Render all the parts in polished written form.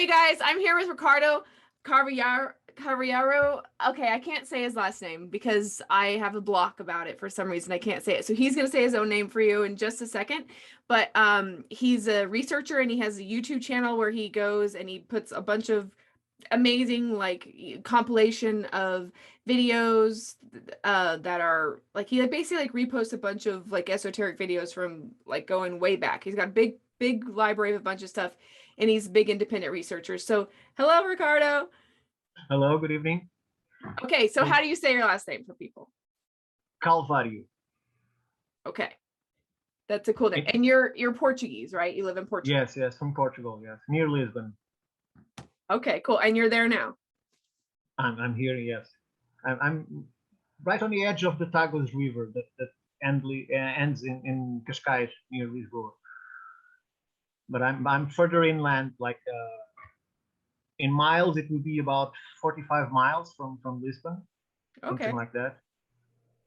you guys. I'm here with Ricardo Carviaro. Okay, I can't say his last name because I have a block about it for some reason. I can't say it. So he's going to say his own name for you in just a second. But he's a researcher and he has a YouTube channel where he goes and he puts a bunch of amazing like compilation of videos that are like he basically like reposts a bunch of like esoteric videos from like going way back. He's got a big library of a bunch of stuff and he's a big independent researcher. So hello, Ricardo. Hello, good evening. Okay, so how do you say your last name for people? Calvário. Okay, that's a cool name. And you're Portuguese, right? You live in Portugal. Yes, from Portugal. Yes, near Lisbon. Okay, cool. And you're there now. I'm here. Yes, I'm right on the edge of the Tagus River that ends in Cascais near Lisboa. But I'm further inland, like in miles, it would be about 45 miles from Lisbon, something like that.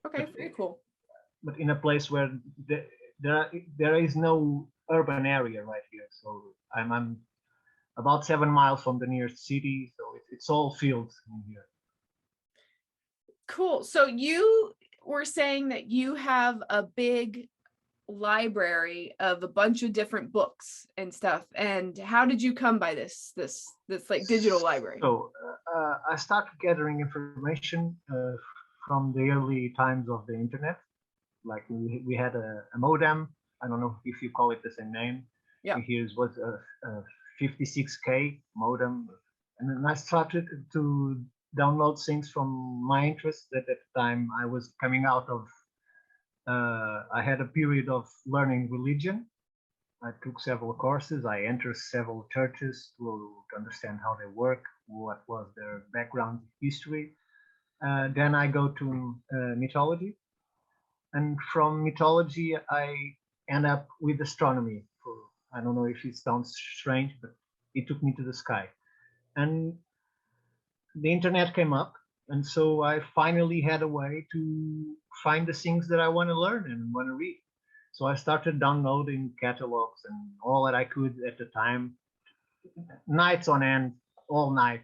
Okay, very cool. But in a place where there is no urban area right here, so I'm about 7 miles from the nearest city, so it's all fields in here. Cool. So you were saying that you have a big library of a bunch of different books and stuff. And how did you come by this like digital library? So I started gathering information from the early times of the internet. Like we had a modem. I don't know if you call it the same name. Yeah. Here was a 56K modem, and then I started to download things from my interest. At that time, I was coming out of. I had a period of learning religion. I took several courses. I entered several churches to understand how they work, what was their background history. Then I go to mythology, and from mythology I end up with astronomy. I don't know if it sounds strange, but it took me to the sky. And the internet came up, and so I finally had a way to find the things that I want to learn and want to read. So I started downloading catalogs and all that I could at the time, nights on end, all night.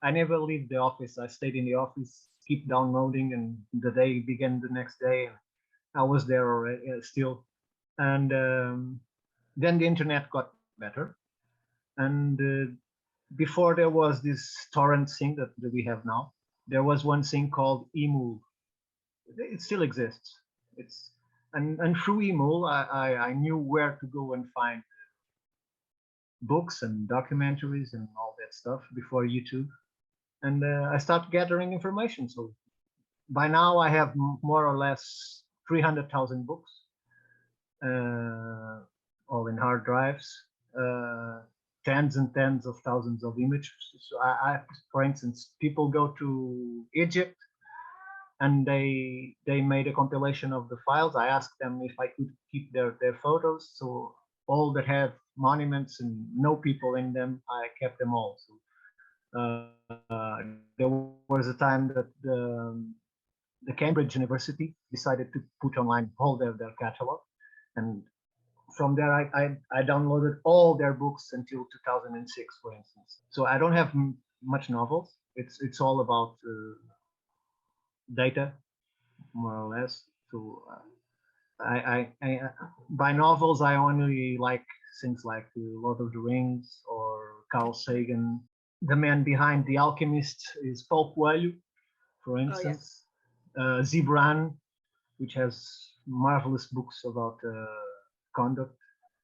I never left the office. I stayed in the office, keep downloading, and the day began the next day. I was there already still. And then the internet got better. And before there was this torrent thing that we have now, there was one thing called Emule. It still exists. And through Emule, I knew where to go and find books and documentaries and all that stuff before YouTube. And I started gathering information. So by now I have more or less 300,000 books, all in hard drives, tens and tens of thousands of images. So for instance, people go to Egypt and they made a compilation of the files. I asked them if I could keep their photos. So all that have monuments and no people in them, I kept them all. So there was a time that the Cambridge University decided to put online all their catalog, and from there I downloaded all their books until 2006, for instance. So I don't have much novels. It's all about data, more or less. So I by novels I only like things like Lord of the Rings or Carl Sagan. The man behind The Alchemist is Paulo Coelho, for instance. Oh, yes. Zibran, which has marvelous books about conduct.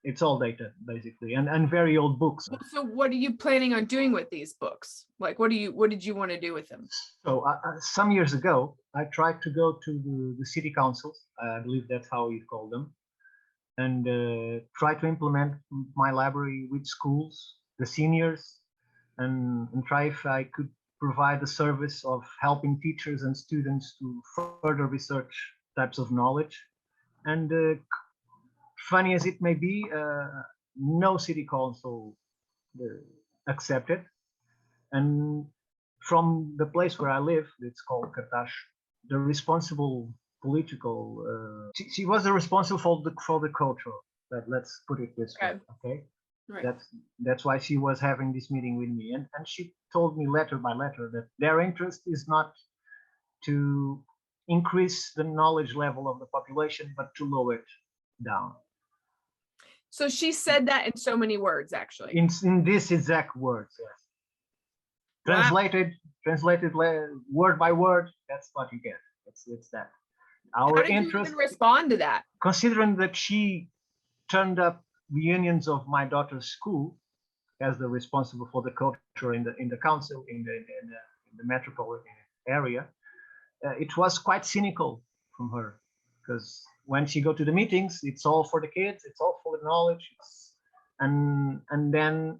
It's all data, basically, and very old books. So what are you planning on doing with these books? Like, what did you want to do with them? So some years ago, I tried to go to the city councils. I believe that's how you call them, and try to implement my library with schools, the seniors, and try if I could provide the service of helping teachers and students to further research types of knowledge. And funny as it may be, no city council accepted. And from the place where I live, it's called Cartaz, the responsible political, she was the responsible for the culture. Let's put it this way, okay? Right. That's why she was having this meeting with me, and she told me letter by letter that their interest is not to increase the knowledge level of the population, but to lower it down. So she said that in so many words, actually. In this exact words, yes. Wow. Translated word by word. That's what you get. It's that. Our How did you interest, even respond to that? considering that she turned up reunions of my daughter's school as the responsible for the culture in the council in the metropolitan area, it was quite cynical from her, because when she go to the meetings, it's all for the kids, it's all for the knowledge, and then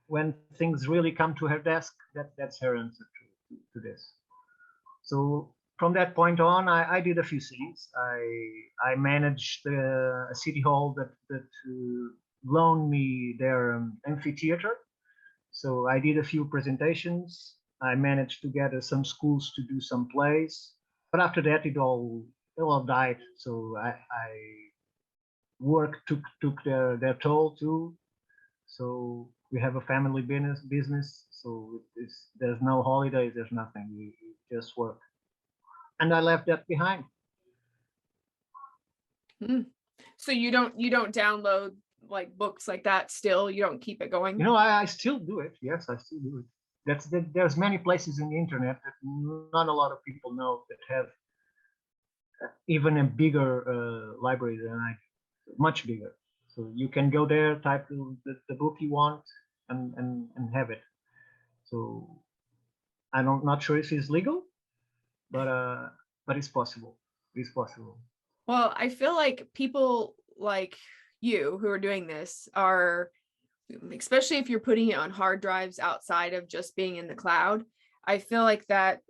when things really come to her desk, that's her answer to this. So from that point on, I did a few things. I managed a city hall that loaned me their amphitheater. So I did a few presentations. I managed to gather some schools to do some plays. But after that, it all died. So I work took their toll too. So we have a family business. So there's no holidays, there's nothing. We just work. And I left that behind. So you don't download like books like that still? You don't keep it going? You know, I still do it. Yes, I still do it. There's many places in the internet that not a lot of people know that have even a bigger library than I, much bigger. So you can go there, type the book you want, and have it. So I'm not sure if it's legal, but it's possible. It's possible. Well, I feel like people like you who are doing this are, especially if you're putting it on hard drives outside of just being in the cloud, I feel like that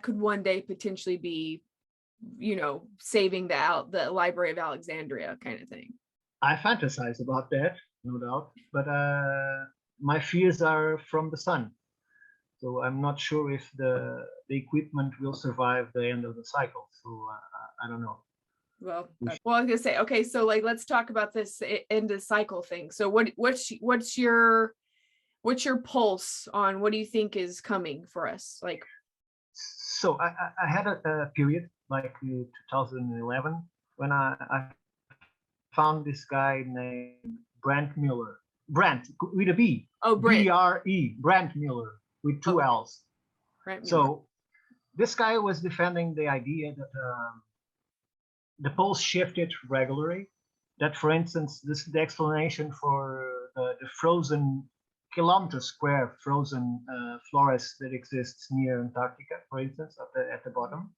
could one day potentially be, saving the Library of Alexandria kind of thing. I fantasize about that, no doubt, but my fears are from the sun. So I'm not sure if the equipment will survive the end of the cycle. So I don't know. Well, I was gonna say, okay, so like let's talk about this end of cycle thing. So what's your pulse on what do you think is coming for us? Like, so I had a period like 2011 when I found this guy named Brent Miller. Brent with a B. Oh, Brent. BRE. Brent Miller with two L's. Brent Miller. So this guy was defending the idea that the poles shifted regularly. That, for instance, the explanation for the frozen kilometer square frozen forest that exists near Antarctica, for instance, at the bottom.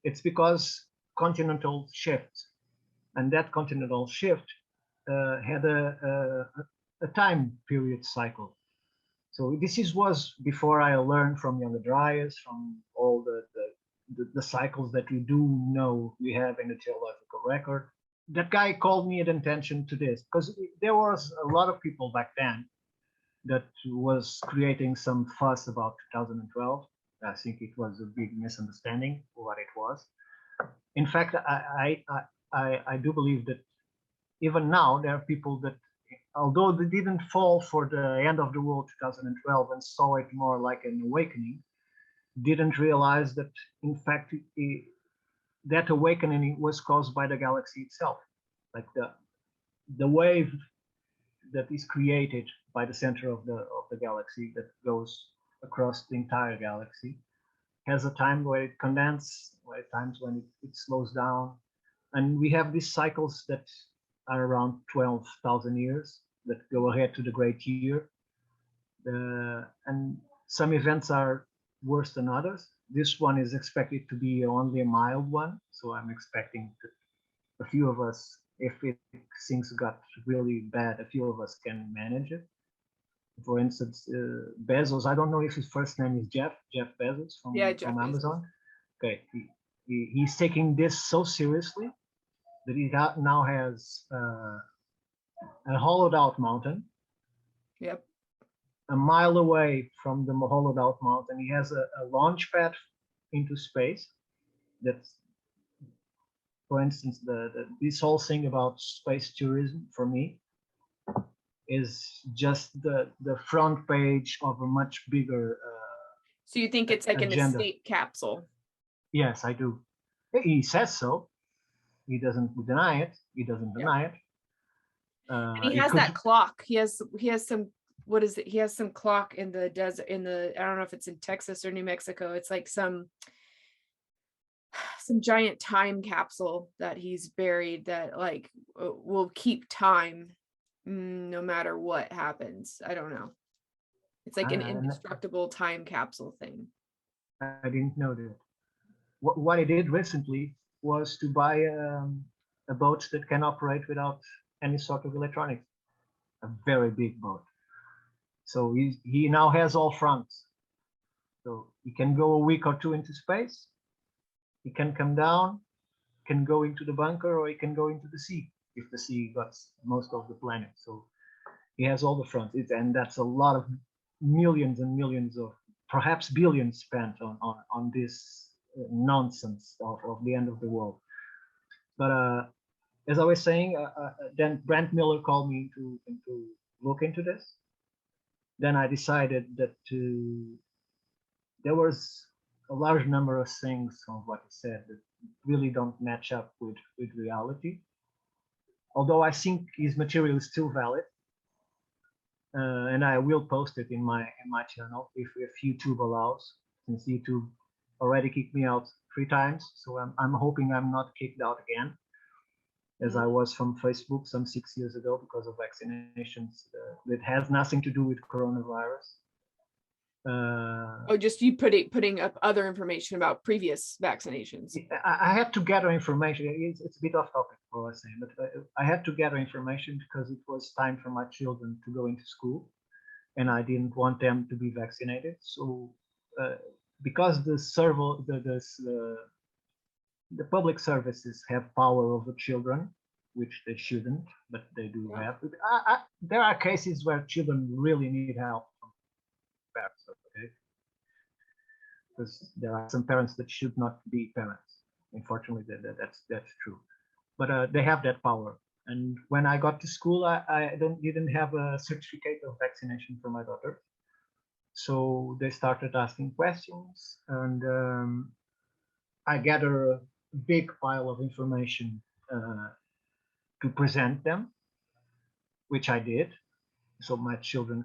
It's because continental shift, and that continental shift had a time period cycle. So this was before I learned from Younger Dryas, from all the cycles that we do know we have in the geological record. That guy called me attention to this because there was a lot of people back then that was creating some fuss about 2012. I think it was a big misunderstanding of what it was. In fact, I do believe that even now there are people that, although they didn't fall for the end of the world 2012 and saw it more like an awakening, didn't realize that in fact that awakening was caused by the galaxy itself. Like the wave that is created by the center of the galaxy that goes across the entire galaxy has a time where it condenses, times when it slows down, and we have these cycles that are around 12,000 years that go ahead to the Great Year, and some events are worse than others. This one is expected to be only a mild one, so I'm expecting that a few of us, if things got really bad, a few of us can manage it. For instance, Bezos, I don't know if his first name is Jeff Bezos from Amazon. Okay, he's taking this so seriously that he now has a hollowed out mountain. Yep. A mile away from the hollowed out mountain, he has a launch pad into space. That's, for instance, this whole thing about space tourism for me is just the front page of a much bigger So you think it's like an agenda. escape capsule? Yes, I do. He says so. He doesn't deny it. He doesn't deny it. And he It has could, that clock. He has some, what is it? He has some clock in the desert, I don't know if it's in Texas or New Mexico. It's like some giant time capsule that he's buried that like will keep time no matter what happens. I don't know. It's like an indestructible time capsule thing. I didn't know that. What I did recently was to buy a boat that can operate without any sort of electronics. A very big boat. So he now has all fronts. So he can go a week or two into space. He can come down, can go into the bunker, or he can go into the sea if the sea got most of the planet. So he has all the fronts, and that's a lot of millions and millions of, perhaps billions spent on this nonsense of the end of the world. But as I was saying, then Brent Miller called me to look into this. Then I decided that there was a large number of things on what he said that really don't match up with reality. Although I think his material is still valid, and I will post it in my channel if YouTube allows, since YouTube already kicked me out 3 times. So I'm hoping I'm not kicked out again, as I was from Facebook some 6 years ago because of vaccinations that has nothing to do with coronavirus. Just you putting up other information about previous vaccinations. I had to gather information. It's a bit off topic for what I say, but I had to gather information because it was time for my children to go into school, and I didn't want them to be vaccinated. So because the public services have power over children, which they shouldn't, but they do have. There are cases where children really need help from parents, okay? Because there are some parents that should not be parents. Unfortunately, that's true. But they have that power. And when I got to school, I didn't have a certificate of vaccination for my daughter. So they started asking questions, and I gathered a big pile of information to present them, which I did. So my children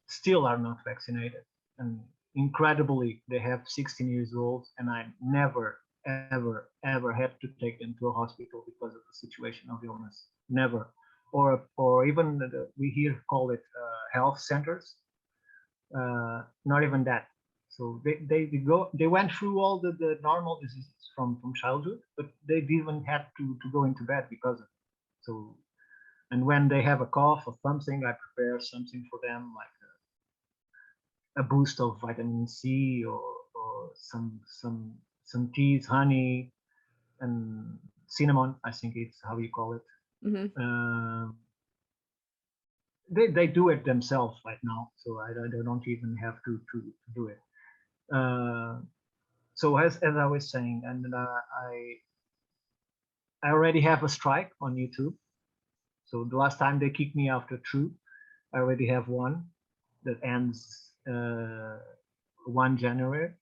still are not vaccinated, and incredibly, they have 16 years old, and I never, ever had to take them to a hospital because of the situation of illness. Never, or even we here call it health centers. Not even that. So they went through all the normal diseases from childhood, but they didn't have to go into bed because of it. So, and when they have a cough or something, I prepare something for them, like a boost of vitamin C or some teas, honey, and cinnamon. I think it's how you call it. They do it themselves right now, so I don't even have to do it. So as I was saying, and I already have a strike on YouTube. So the last time they kicked me after True, I already have one that ends 1 January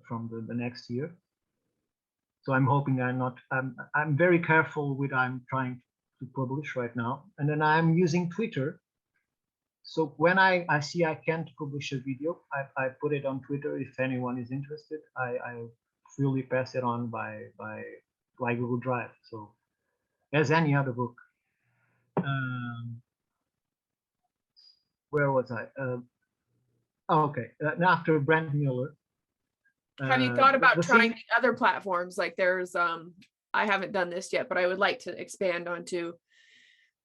from the next year. So I'm hoping I'm very careful with I'm trying to publish right now. And then I'm using Twitter. So when I see I can't publish a video, I put it on Twitter. If anyone is interested, I freely pass it on by Google Drive. So as any other book. Where was I? Okay, after Brent Miller. Have you thought about trying the other platforms? Like there's, I haven't done this yet, but I would like to expand onto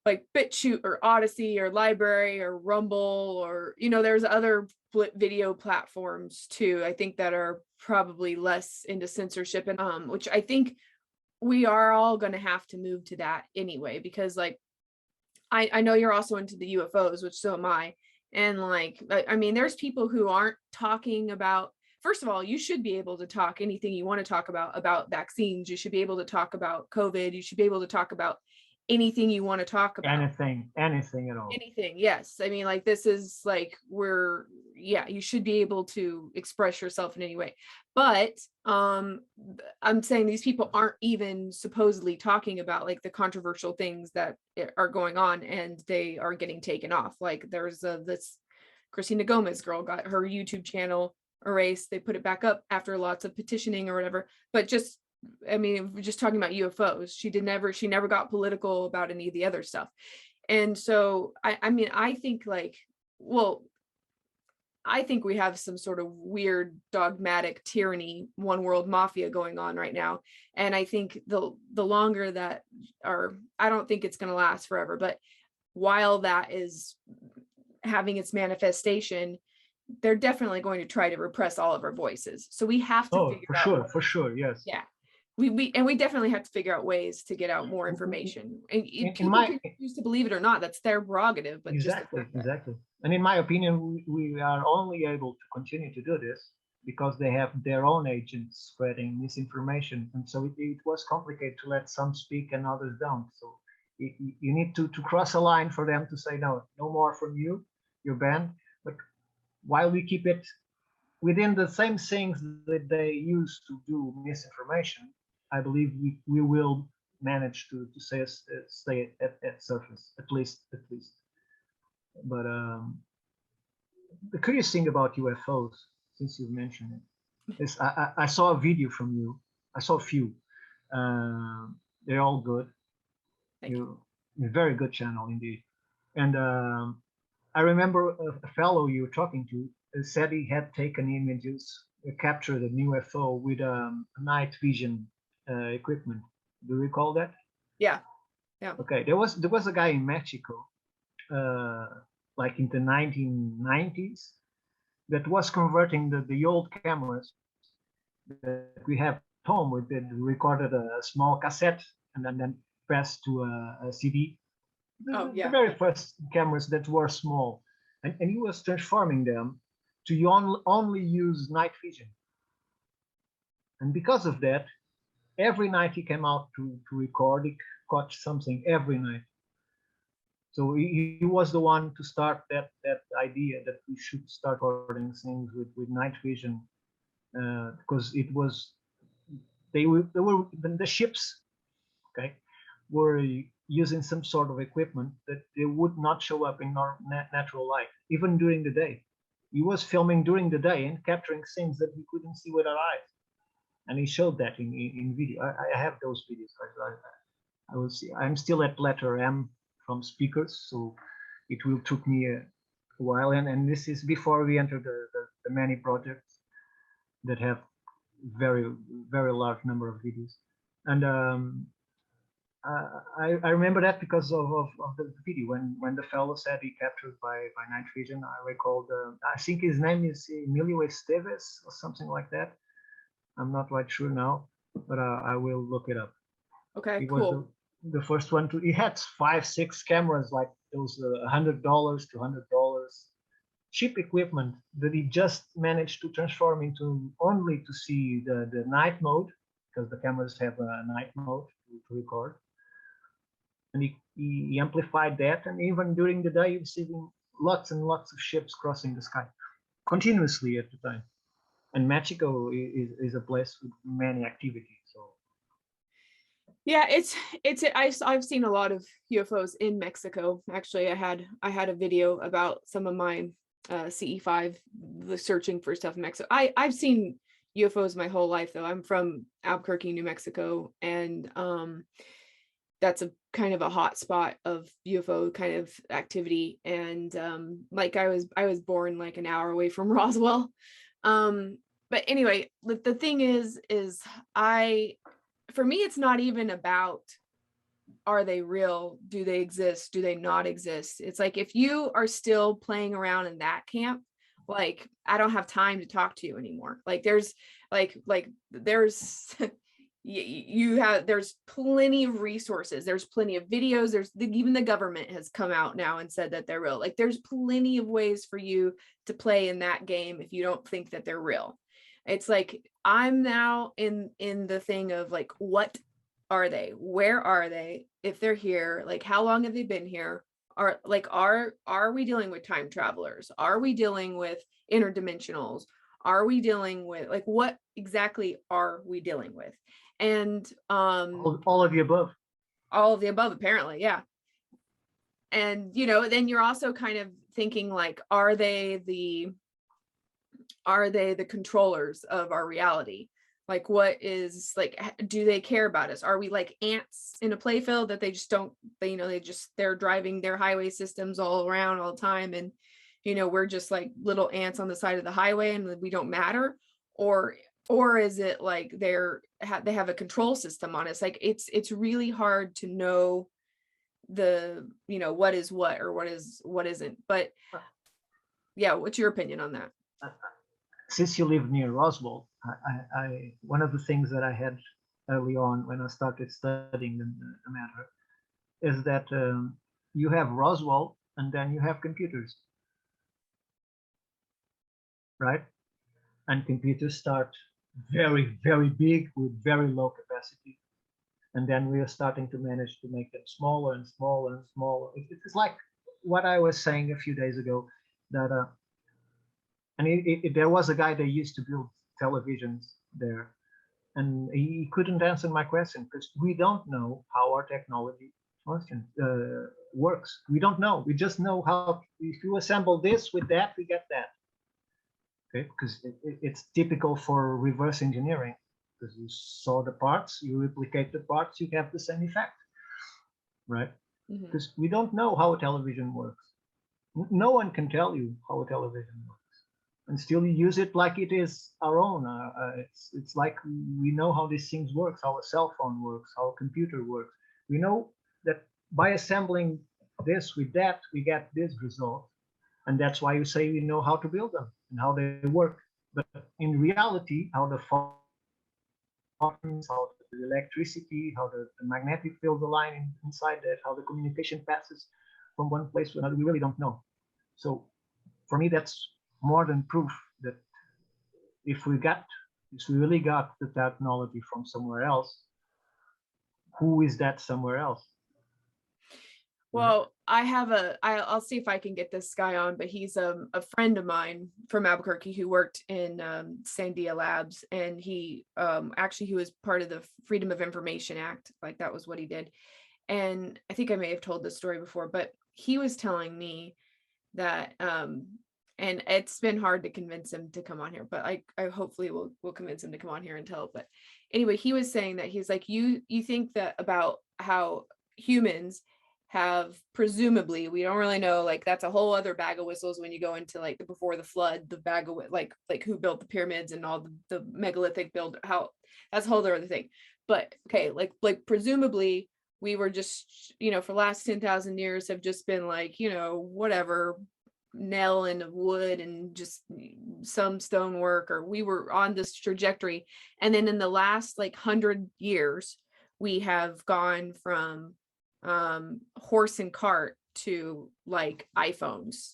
like BitChute or Odyssey or Library or Rumble, or, there's other video platforms too, I think, that are probably less into censorship, and which I think we are all going to have to move to that anyway, because like, I know you're also into the UFOs, which so am I. And like, I mean, there's people who aren't talking about, first of all, you should be able to talk anything you want to talk about vaccines. You should be able to talk about COVID. You should be able to talk about anything you want to talk about. Anything at all. Anything, yes. I mean, like, this is like yeah, you should be able to express yourself in any way. But I'm saying these people aren't even supposedly talking about like the controversial things that are going on, and they are getting taken off. Like, there's this Christina Gomez girl got her YouTube channel erased. They put it back up after lots of petitioning or whatever. But just, I mean, we're just talking about UFOs. She never got political about any of the other stuff. And so I mean, I think like, well, I think we have some sort of weird dogmatic tyranny, one world mafia going on right now. And I think the longer that I don't think it's going to last forever, but while that is having its manifestation, they're definitely going to try to repress all of our voices. So we have to figure out. For sure, yes. Yeah. We definitely have to figure out ways to get out more information. And people can choose to believe it or not. That's their prerogative. But exactly. And in my opinion, we are only able to continue to do this because they have their own agents spreading misinformation, and so it was complicated to let some speak and others don't. So you need to cross a line for them to say no more from you, you're banned. But while we keep it within the same things that they use to do misinformation, I believe we will manage to stay at surface, at least. But the curious thing about UFOs, since you've mentioned it, is I saw a video from you. I saw a few. They're all good. You're a very good channel indeed. And I remember a fellow you were talking to said he had taken images, captured an UFO with night vision equipment. Do you recall that? Yeah. Okay, there was a guy in Mexico, like in the 1990s, that was converting the old cameras that we have at home. We recorded a small cassette and then passed to a CD. The very first cameras that were small, and he was transforming them to only use night vision. And because of that, every night he came out to record, he caught something every night. So he was the one to start that idea that we should start recording things with night vision, because it was the ships, okay, were using some sort of equipment that they would not show up in natural light, even during the day. He was filming during the day and capturing things that we couldn't see with our eyes, and he showed that in video. I have those videos. I will see. I'm still at letter M from speakers, so it will took me a while, and this is before we enter the many projects that have very large number of videos. And I remember that because of the video when the fellow said he captured by night vision. I recalled, I think his name is Emilio Esteves or something like that. I'm not quite sure now, but I will look it up. Okay, he cool. Was the first one to. He had 5-6 cameras, like those $100, $200 cheap equipment that he just managed to transform into only to see the night mode, because the cameras have a night mode to record. And he amplified that, and even during the day, you're seeing lots and lots of ships crossing the sky continuously at the time. And Mexico is a place with many activities. So yeah, I've seen a lot of UFOs in Mexico. Actually, I had a video about some of my CE5 searching for stuff in Mexico. I've seen UFOs my whole life, though. I'm from Albuquerque, New Mexico, and that's a kind of a hot spot of UFO kind of activity. And like I was born like an hour away from Roswell. But anyway, the thing is for me, it's not even about, are they real? Do they exist? Do they not exist? It's like, if you are still playing around in that camp, like, I don't have time to talk to you anymore. Like, there's there's plenty of resources. There's plenty of videos. Even the government has come out now and said that they're real. Like, there's plenty of ways for you to play in that game if you don't think that they're real. It's like, I'm now in the thing of like, what are they? Where are they? If they're here, like how long have they been here? Are we dealing with time travelers? Are we dealing with interdimensionals? Are we dealing with, like, what exactly are we dealing with? And all of the above. all of the above, apparently, yeah. And then you're also kind of thinking, like, are they the controllers of our reality? Like, what is, like, do they care about us? Are we like ants in a playfield that they just don't, they're driving their highway systems all around all the time, and we're just like little ants on the side of the highway and we don't matter? Or is it like they have a control system on us? Like, it's really hard to know what is what, or what isn't. But yeah, what's your opinion on that? Since you live near Roswell, I one of the things that I had early on when I started studying the matter is that you have Roswell and then you have computers, right? And computers start very, very big with very low capacity. And then we are starting to manage to make them smaller and smaller and smaller. It's like what I was saying a few days ago, that there was a guy that used to build televisions there, and he couldn't answer my question because we don't know how our technology functions, works. We don't know. We just know how, if you assemble this with that, we get that. Okay, because it's typical for reverse engineering. Because you saw the parts, you replicate the parts, you have the same effect, right? Because we don't know how a television works. No one can tell you how a television works, and still you use it like it is our own. It's like we know how these things work, how a cell phone works, how a computer works. We know that by assembling this with that, we get this result, and that's why you say we know how to build them and how they work. But in reality, how the photons, how the electricity, how the magnetic fields align inside that, how the communication passes from one place to another, we really don't know. So for me, that's more than proof that if we really got the technology from somewhere else, who is that somewhere else? Well, I'll see if I can get this guy on, but he's a friend of mine from Albuquerque who worked in Sandia Labs, and he was part of the Freedom of Information Act. Like, that was what he did. And I think I may have told this story before, but he was telling me that and it's been hard to convince him to come on here, but I hopefully will convince him to come on here and tell. But anyway, he was saying that he's like, you think that about how humans have, presumably, we don't really know, like, that's a whole other bag of whistles when you go into like the before the flood, the bag of like who built the pyramids and all the megalithic build, how that's a whole other thing. But okay, like presumably we were just, for the last 10,000 years have just been like, whatever, nail and wood and just some stonework, or we were on this trajectory. And then in the last like 100 years, we have gone from horse and cart to like iPhones.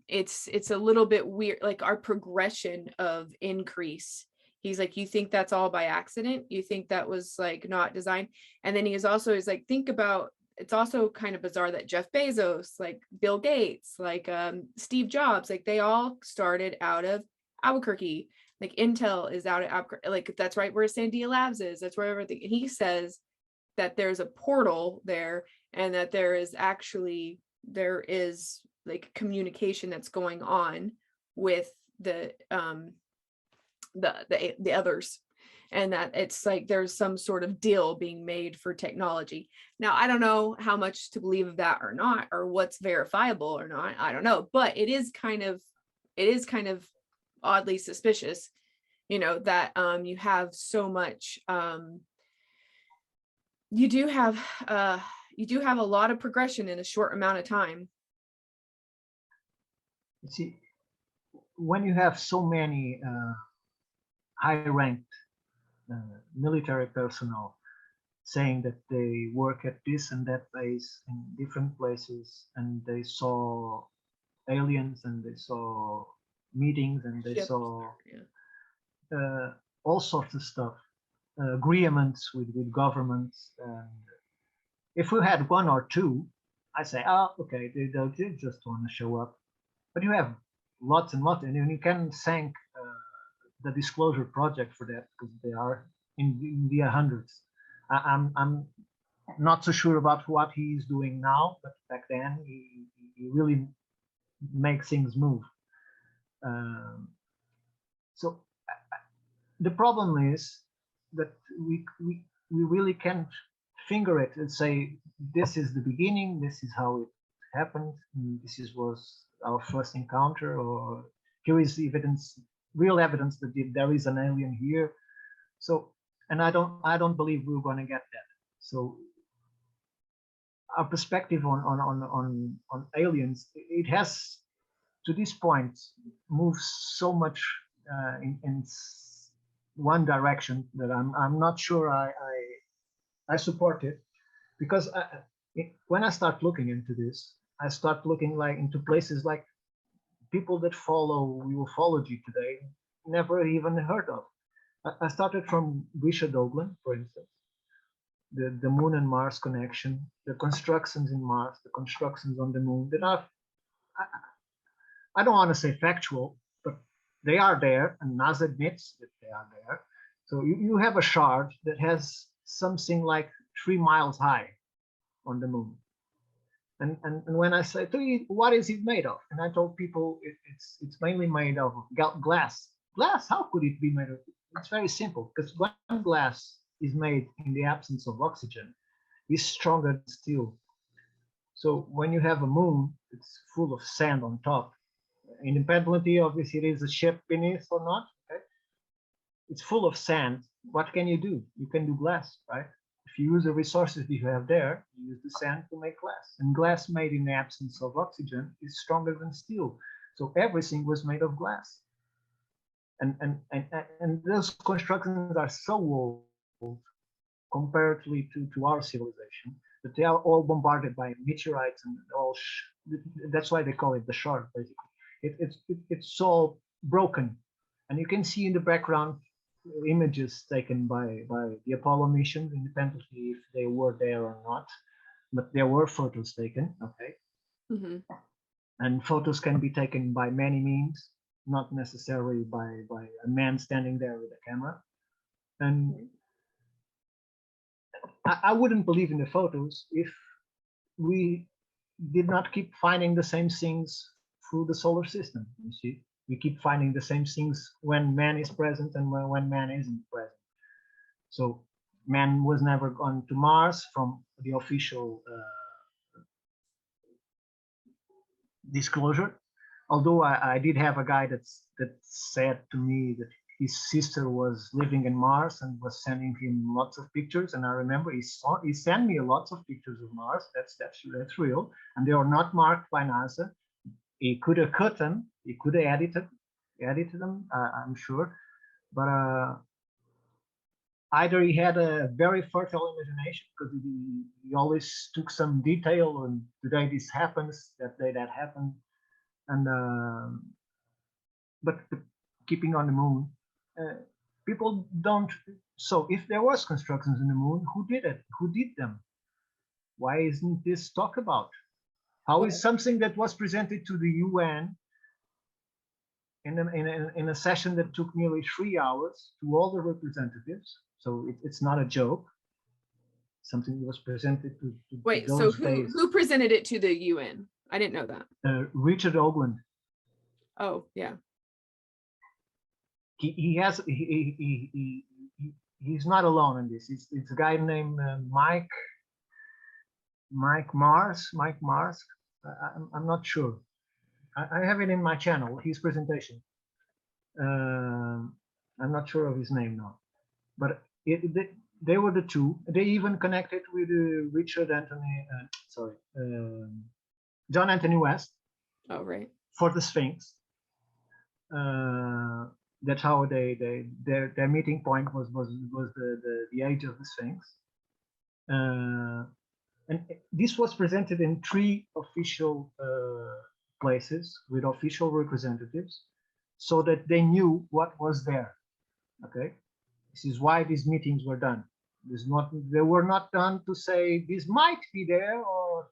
It's a little bit weird, like our progression of increase. He's like, you think that's all by accident? You think that was like not designed? And then he's like, think about, it's also kind of bizarre that Jeff Bezos, like Bill Gates, like Steve Jobs, like they all started out of Albuquerque. Like Intel is out of Albuquerque. Like that's right where Sandia Labs is. That's where everything. He says that there's a portal there, and that there is like communication that's going on with the others, and that it's like there's some sort of deal being made for technology. Now, I don't know how much to believe of that or not, or what's verifiable or not. I don't know, but it is kind of oddly suspicious, that you have so much you do have a lot of progression in a short amount of time. You see, when you have so many high-ranked military personnel saying that they work at this and that place in different places, and they saw aliens, and they saw meetings, and they saw all sorts of stuff, agreements with governments. And if we had one or two, I say, oh, okay, they just want to show up. But you have lots and lots, and you can thank the Disclosure Project for that, because they are in the hundreds. I'm not so sure about what he's doing now, but back then he really makes things move. So the problem is that we really can't finger it and say, this is the beginning, this is how it happened, was our first encounter, or here is evidence, real evidence that there is an alien here. So, and I don't believe we're going to get that. So our perspective on aliens, it has to this point moved so much in one direction that I'm not sure I support it, because when I start looking into this, I start looking like into places like people that follow ufology today never even heard of. I started from Richard Oglen, for instance, the Moon and Mars connection, the constructions in Mars, the constructions on the Moon that are, I don't want to say factual, but they are there, and NASA admits that they are there. So you have a shard that has something like 3 miles high on the Moon. And when I say to you, what is it made of? And I told people it's mainly made of glass. Glass, how could it be made of? It's very simple, because when glass is made in the absence of oxygen, it's stronger than steel. So when you have a moon, it's full of sand on top. Independently of if it is a ship beneath or not, okay? It's full of sand. What can you do? You can do glass, right? If you use the resources you have there, you use the sand to make glass. And glass made in the absence of oxygen is stronger than steel. So everything was made of glass. And those constructions are so old comparatively to our civilization that they are all bombarded by meteorites and all. That's why they call it the shard, basically. It's all broken, and you can see in the background images taken by the Apollo missions, independently if they were there or not, but there were photos taken. Okay. Mm-hmm. And photos can be taken by many means, not necessarily by a man standing there with a camera. And I wouldn't believe in the photos if we did not keep finding the same things through the solar system. You see, we keep finding the same things when man is present and when man isn't present. So man was never gone to Mars from the official disclosure. Although I did have a guy that said to me that his sister was living in Mars and was sending him lots of pictures. And I remember he sent me lots of pictures of Mars. That's real, and they are not marked by NASA. He could have cut them. He could have edited them. I'm sure, but either he had a very fertile imagination, because he always took some detail, and today this happens, that day that happened. And but keeping on the moon, people don't. So if there was constructions in the moon, who did it? Who did them? Why isn't this talked about? How is something that was presented to the UN in a session that took nearly 3 hours to all the representatives? So it's not a joke. Something that was presented to Wait, those so days. who presented it to the UN? I didn't know that. Richard Oglen. Oh, yeah. He's not alone in this. It's a guy named Mike Mars. I'm not sure. I have it in my channel, his presentation. I'm not sure of his name now, but they were the two. They even connected with John Anthony West. Oh, right. For the Sphinx. That's how their meeting point was the age of the Sphinx. And this was presented in 3 official places with official representatives, so that they knew what was there. Okay. This is why these meetings were done. They were not done to say this might be there, or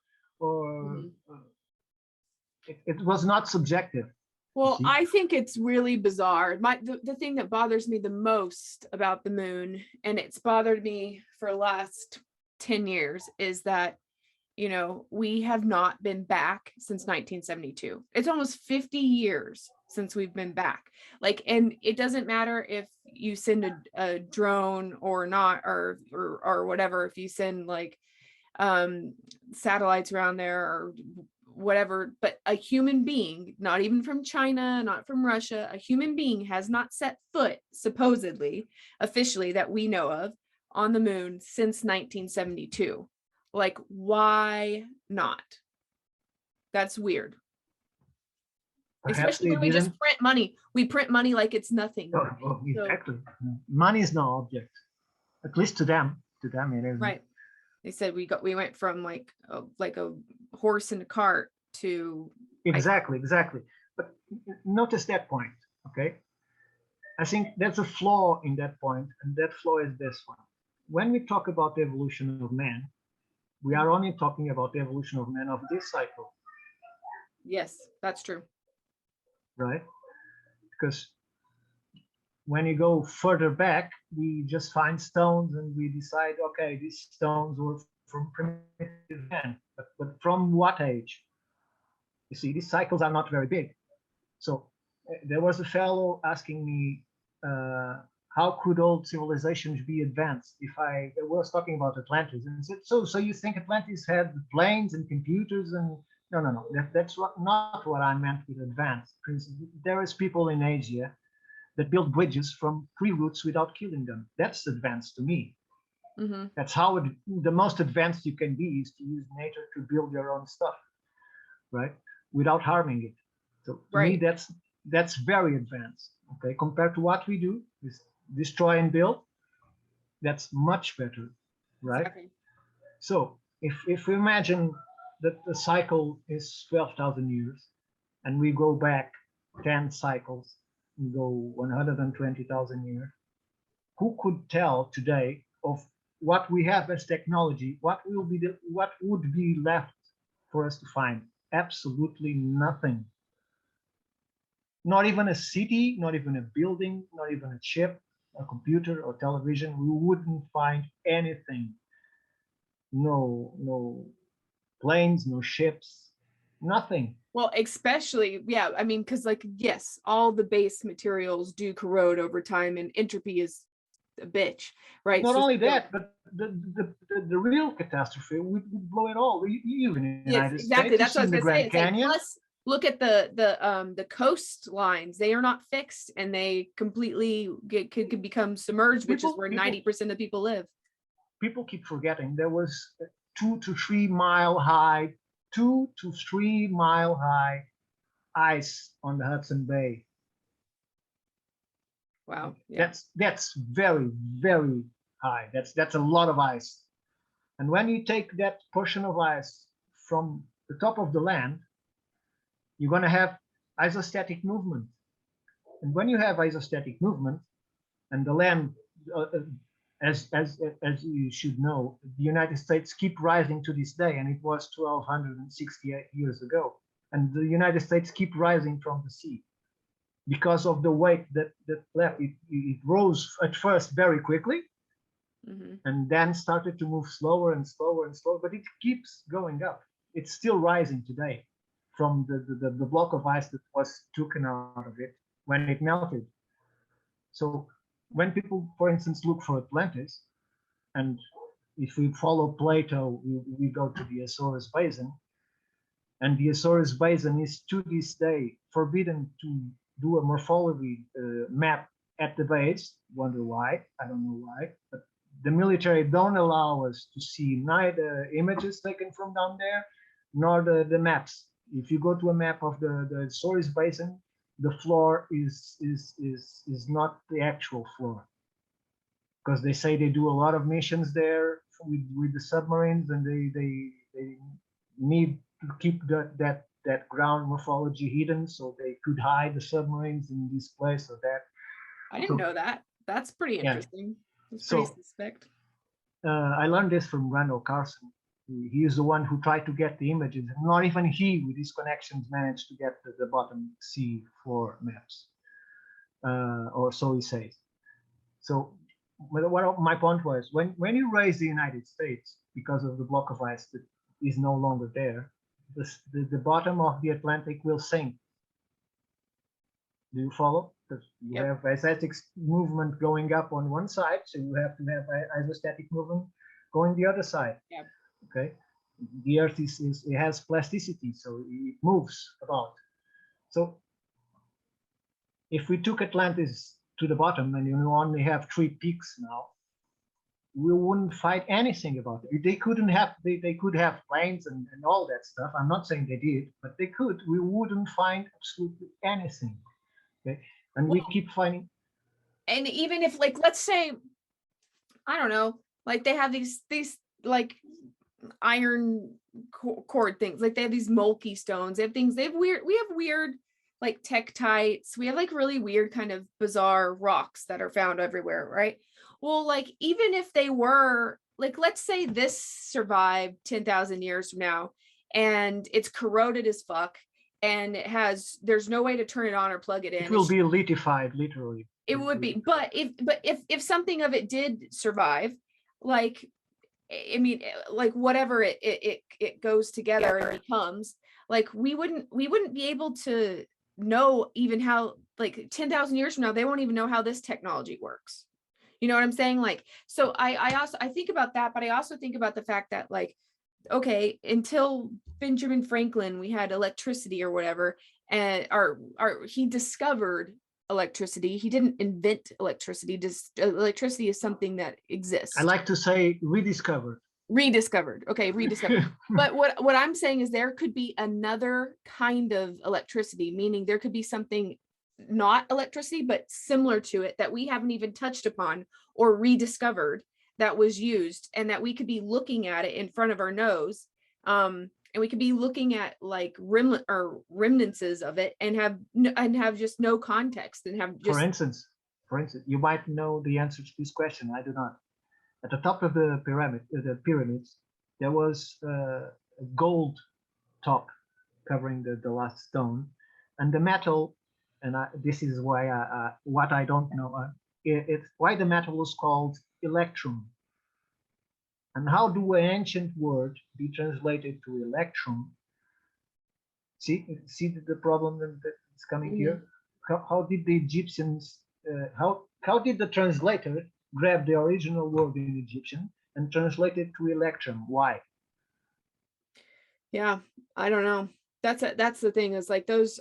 it was not subjective. Well, I think it's really bizarre. The thing that bothers me the most about the moon, and it's bothered me for the last 10 years, is that, you know, we have not been back since 1972. It's almost 50 years since we've been back. Like, and it doesn't matter if you send a drone or not, or whatever, if you send like satellites around there or whatever, but a human being, not even from China, not from Russia, a human being has not set foot, supposedly, officially, that we know of, on the moon since 1972. Like, why not? That's weird. Perhaps especially when we just print money. We print money like it's nothing. Exactly. Money is no object, at least to them. To them, it is. Right. They said we went from like a horse and a cart to exactly. But notice that point, okay? I think there's a flaw in that point, and that flaw is this one. When we talk about the evolution of man, we are only talking about the evolution of man of this cycle. Yes, that's true. Right? Because when you go further back, we just find stones and we decide, okay, these stones were from primitive man, but from what age? You see, these cycles are not very big. So there was a fellow asking me, how could old civilizations be advanced? If I was talking about Atlantis, and said, so you think Atlantis had planes and computers? And no. That's not what I meant with advanced. There is people in Asia that build bridges from tree roots without killing them. That's advanced to me. Mm-hmm. That's how the most advanced you can be, is to use nature to build your own stuff, right? Without harming it. So to me, that's very advanced. Okay, compared to what we do, is destroy and build. That's much better, right? Exactly. So if we imagine that the cycle is 12,000 years, and we go back 10 cycles, and go 120,000 years, who could tell today of what we have as technology? What would be left for us to find? Absolutely nothing. Not even a city, not even a building, not even a chip, a computer or television. We wouldn't find anything. No planes, no ships, nothing. Well, especially, yeah, I mean, because like, yes, all the base materials do corrode over time, and entropy is a bitch, right? Not only that, but the real catastrophe would blow it all. Even in the United exactly. States, that's what I was going to say. Canyon. Like, plus, look at the coastlines; they are not fixed, and they completely could become submerged, which is where 90% of people live. People keep forgetting there was 2 to 3 mile high, 2 to 3 mile high ice on the Hudson Bay. Wow. Yeah. That's very, very high. That's a lot of ice. And when you take that portion of ice from the top of the land, you're going to have isostatic movement. And when you have isostatic movement, and the land, as you should know, the United States keep rising to this day, and it was 1,268 years ago. And the United States keep rising from the sea because of the weight that left. It rose at first very quickly, and then started to move slower and slower and slower, but it keeps going up. It's still rising today from the block of ice that was taken out of it when it melted. So when people, for instance, look for Atlantis, and if we follow Plato, we go to the Azores Basin, and the Azores Basin is to this day forbidden to do a morphology map at the base. Wonder why? I don't know why, but the military don't allow us to see neither images taken from down there nor the maps. If you go to a map of the Azores Basin, the floor is not the actual floor, because they say they do a lot of missions there with the submarines, and they need to keep that ground morphology hidden, so they could hide the submarines in this place or that. I didn't know that. That's pretty Yeah. interesting. That's pretty So suspect. I learned this from Randall Carson. He is the one who tried to get the images. Not even he, with his connections, managed to get the bottom C4 maps, or so he says. So what my point was, when you raise the United States because of the block of ice that is no longer there, the bottom of the Atlantic will sink. Do you follow? Because you Yep. have isostatic movement going up on one side, so you have to have isostatic movement going the other side. Yep. Okay. The Earth it has plasticity, so it moves about. So if we took Atlantis to the bottom and you only have 3 peaks now, we wouldn't find anything about it. They couldn't have, they could have planes and all that stuff. I'm not saying they did, but they could. We wouldn't find absolutely anything. Okay. And we keep finding. And even if, like, let's say, I don't know, like they have these like iron cord things, like they have these mulky stones, they have things, we have weird like tektites, we have like really weird kind of bizarre rocks that are found everywhere, right? Well, like even if they were, like, let's say this survived 10,000 years from now and it's corroded as fuck and there's no way to turn it on or plug it in. It will be litified, literally. It would be, but if something of it did survive, like, I mean, like whatever it goes together and becomes, like we wouldn't be able to know even how, like 10,000 years from now, they won't even know how this technology works. You know what I'm saying? Like, so I think about that, but I also think about the fact that, like, okay, until Benjamin Franklin, we had electricity or whatever, and he discovered electricity. He didn't invent electricity. Electricity is something that exists. I like to say rediscovered. Okay, rediscovered. But what I'm saying is there could be another kind of electricity, meaning there could be something not electricity, but similar to it that we haven't even touched upon or rediscovered, that was used, and that we could be looking at it in front of our nose. And we could be looking at like remnants of it and have just no context and have just. For instance, you might know the answer to this question. I do not. At the top of the pyramids, there was a gold top covering the last stone, and the metal. And this is why what I don't know. It's why the metal was called electrum. And how do an ancient word be translated to electrum? See the problem that's coming here. How did the Egyptians? How did the translator grab the original word in Egyptian and translate it to electrum? Why? Yeah, I don't know. That's the thing, is like those.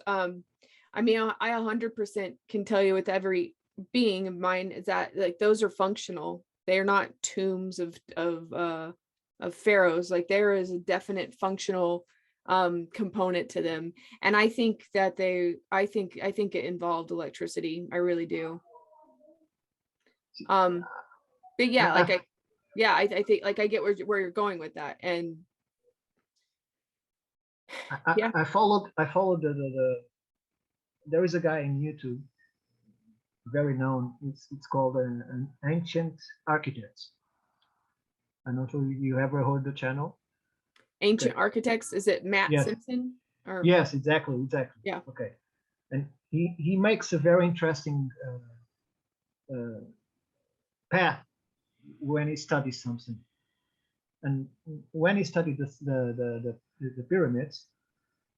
I mean, I 100% can tell you with every being of mine is that, like, those are functional. They're not tombs of pharaohs. Like there is a definite functional component to them, and I think that I think it involved electricity. I really do. But yeah, like I think, like, I get where you're going with that, and yeah. I followed there is a guy in YouTube, very known. It's called an Ancient Architects. I'm not sure you ever heard the channel. Ancient Architects. Is it Matt Simpson? Or... Yes, exactly. Yeah. Okay, and he makes a very interesting path when he studies something. And when he studied the pyramids,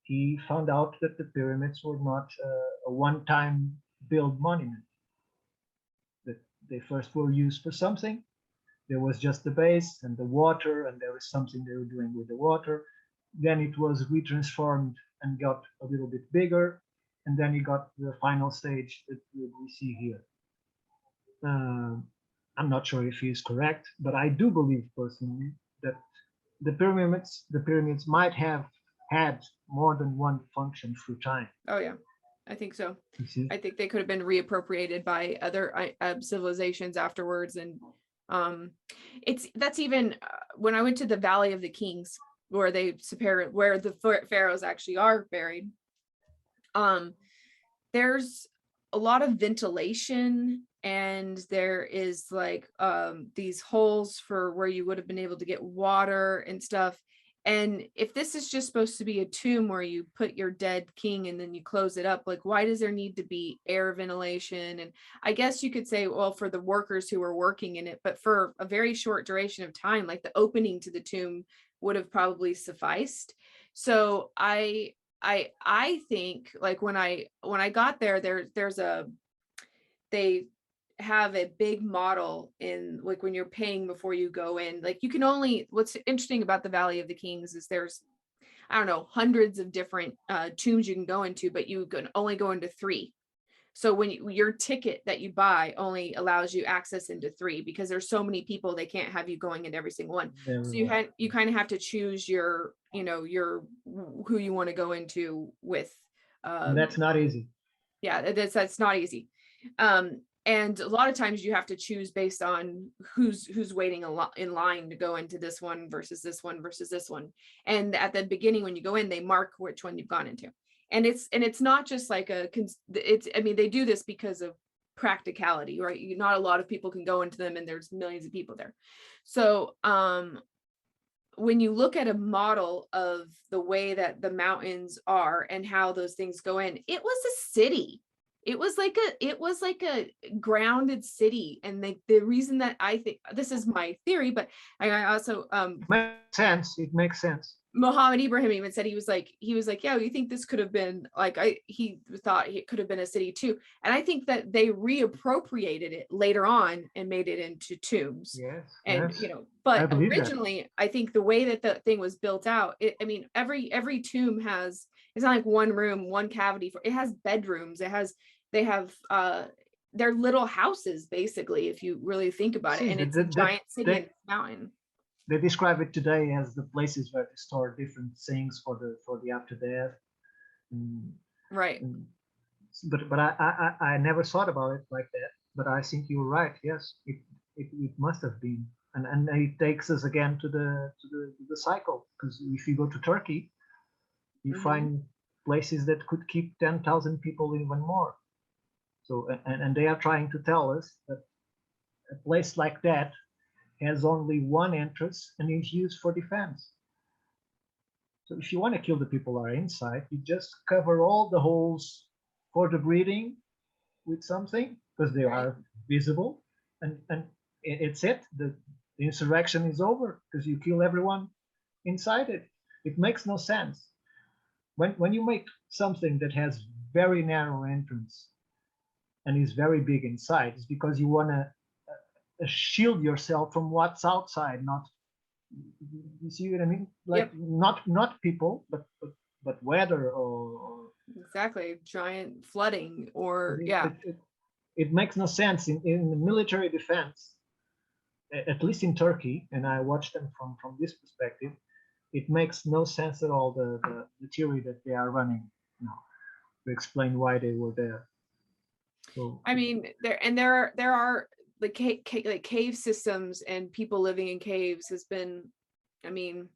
he found out that the pyramids were not a one-time built monument. That they first were used for something. There was just the base and the water, and there was something they were doing with the water. Then it was retransformed and got a little bit bigger, and then it got the final stage that we see here. I'm not sure if he is correct, but I do believe personally that the pyramids might have had more than one function through time. Oh yeah, I think so. I think they could have been reappropriated by other civilizations afterwards, and that's even when I went to the Valley of the Kings, where where the pharaohs actually are buried. There's a lot of ventilation and there is like these holes for where you would have been able to get water and stuff. And if this is just supposed to be a tomb where you put your dead king and then you close it up, like why does there need to be air ventilation? And I guess you could say, well, for the workers who were working in it, but for a very short duration of time, like the opening to the tomb would have probably sufficed. So I think like when I got there, they have a big model in like when you're paying before you go in. Like you can only, what's interesting about the Valley of the Kings is there's, I don't know, hundreds of different tombs you can go into, but you can only go into 3. So when your ticket that you buy only allows you access into 3 because there's so many people, they can't have you going into every single one. So you kind of have to choose your, your who you want to go into with. And that's not easy. Yeah, that's not easy. And a lot of times you have to choose based on who's waiting in line to go into this one versus this one versus this one. And at the beginning, when you go in, they mark which one you've gone into. And it's not just like I mean, they do this because of practicality, right? Not a lot of people can go into them and there's millions of people there. So, when you look at a model of the way that the mountains are and how those things go in, it was a city. It was like a grounded city. And the reason that I think, this is my theory, but I also it makes sense. Mohammed Ibrahim even said, he was like, yeah, you think this could have been like, he thought it could have been a city too. And I think that they reappropriated it later on and made it into tombs. Yes. And yes. But originally, I think the way that the thing was built out, I mean, every tomb has, it's not like one room, one cavity it has bedrooms. They have they're little houses, basically, if you really think about it. And it's a giant city in this mountain. They describe it today as the places where they store different things for the after death. Right. But I never thought about it like that. But I think you're right. Yes, it must have been, and it takes us again to the cycle, because if you go to Turkey, you find places that could keep 10,000 people, even more. So and they are trying to tell us that a place like that has only one entrance and is used for defense. So if you want to kill the people who are inside, you just cover all the holes for the breathing with something, because they are visible, and it's it. The insurrection is over because you kill everyone inside it. It makes no sense. When you make something that has very narrow entrance and is very big inside, it's because you want to shield yourself from what's outside. Not, you see what I mean? Like, not people, but weather or exactly, giant flooding or it makes no sense in military defense, at least in Turkey, and I watched them from this perspective. It makes no sense at all, the theory that they are running now to explain why they were there. So I mean, there are like cave systems, and people living in caves has been, I mean,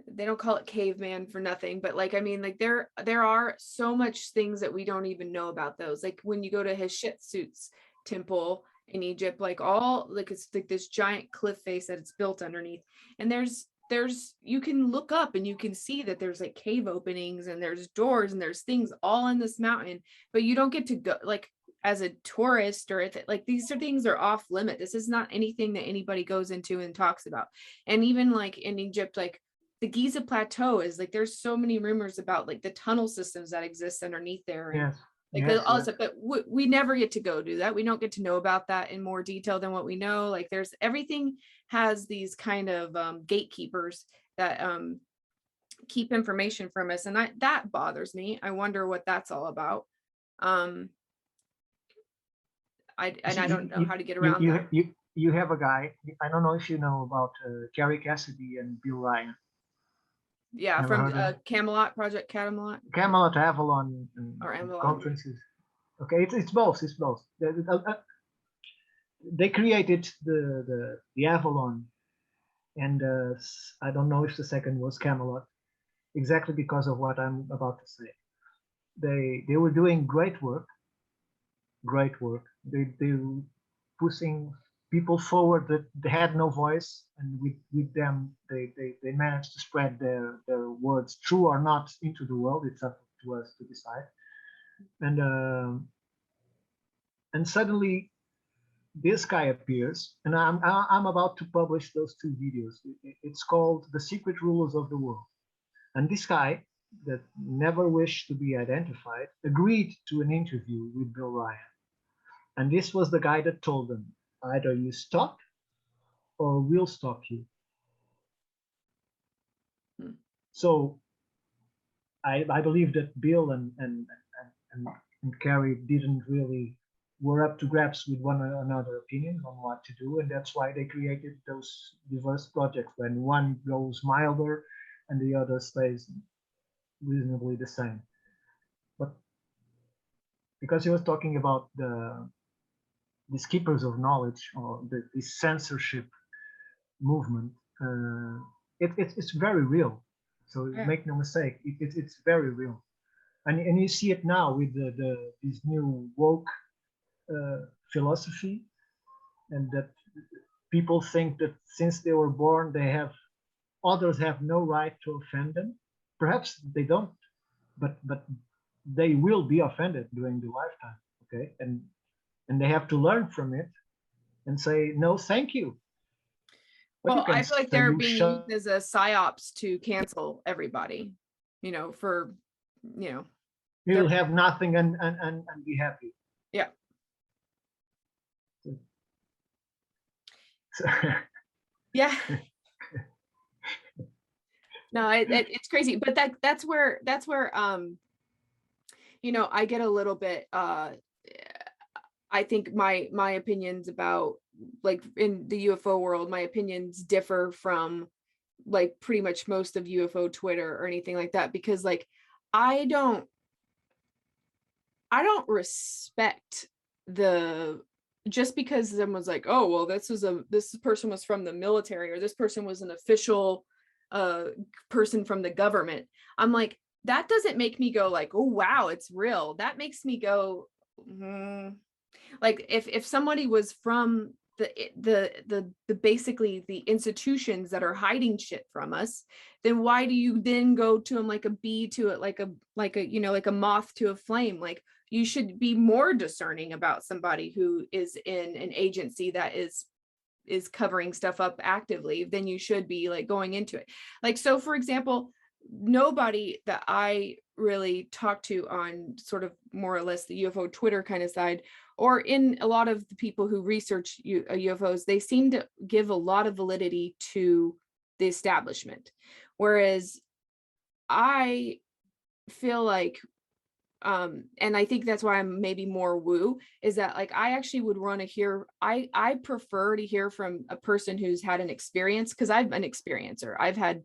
they don't call it caveman for nothing, but like, I mean, like there are so much things that we don't even know about those. Like when you go to Hatshepsut's temple in Egypt, like it's like this giant cliff face that it's built underneath, and there's you can look up and you can see that there's like cave openings and there's doors and there's things all in this mountain, but you don't get to go like as a tourist, or like these things are off limit. This is not anything that anybody goes into and talks about. And even like in Egypt, like the Giza Plateau is like, there's so many rumors about like the tunnel systems that exist underneath there. And all stuff, but we never get to go do that. We don't get to know about that in more detail than what we know. Like there's, everything has these kind of gatekeepers that keep information from us, and that bothers me. I wonder what that's all about. I don't know how to get around that. You have a guy, I don't know if you know about Kerry Cassidy and Bill Ryan. Yeah, from Camelot, Project Camelot. Camelot, Avalon, or Avalon conferences. Okay, it's both. It's both. They created the Avalon, and I don't know if the second was Camelot, exactly because of what I'm about to say. They were doing great work, they pushing people forward that they had no voice, and with them they managed to spread their words, true or not, into the world. It's up to us to decide. And suddenly this guy appears, and I'm about to publish those two videos. It's called The Secret Rulers of the World. And this guy that never wished to be identified agreed to an interview with Bill Ryan. And this was the guy that told them, either you stop or we'll stop you. So I believe that Bill and Carrie didn't really were up to grasp with one another opinions on what to do, and that's why they created those diverse projects when one goes milder and the other stays reasonably the same. But because he was talking about these keepers of knowledge, or the censorship movement, it's very real. So make no mistake, it's very real, and you see it now with this new woke philosophy, and that people think that since they were born, others have no right to offend them. Perhaps they don't, but they will be offended during the lifetime. Okay, and they have to learn from it and say no, thank you. Well, I feel like they're being used as a psyops to cancel everybody, for, you'll have nothing and be happy. Yeah. So, yeah. No, it's crazy, but that's where I get a little bit I think my opinions about, like, in the UFO world, my opinions differ from like pretty much most of UFO Twitter or anything like that, because like I don't respect just because someone's like, oh well, this person was from the military, or this person was an official person from the government. I'm like, that doesn't make me go like, oh wow, it's real. That makes me go, like if somebody was from the basically the institutions that are hiding shit from us, then why do you then go to them like a bee to it, like a like a moth to a flame? Like, you should be more discerning about somebody who is in an agency that is covering stuff up actively than you should be like going into it. Like, so for example, nobody that I really talk to on sort of more or less the UFO Twitter kind of side, or in a lot of the people who research UFOs, they seem to give a lot of validity to the establishment. Whereas I feel like, and I think that's why I'm maybe more woo, is that like I actually would want to hear, I prefer to hear from a person who's had an experience, because I'm an experiencer. I've had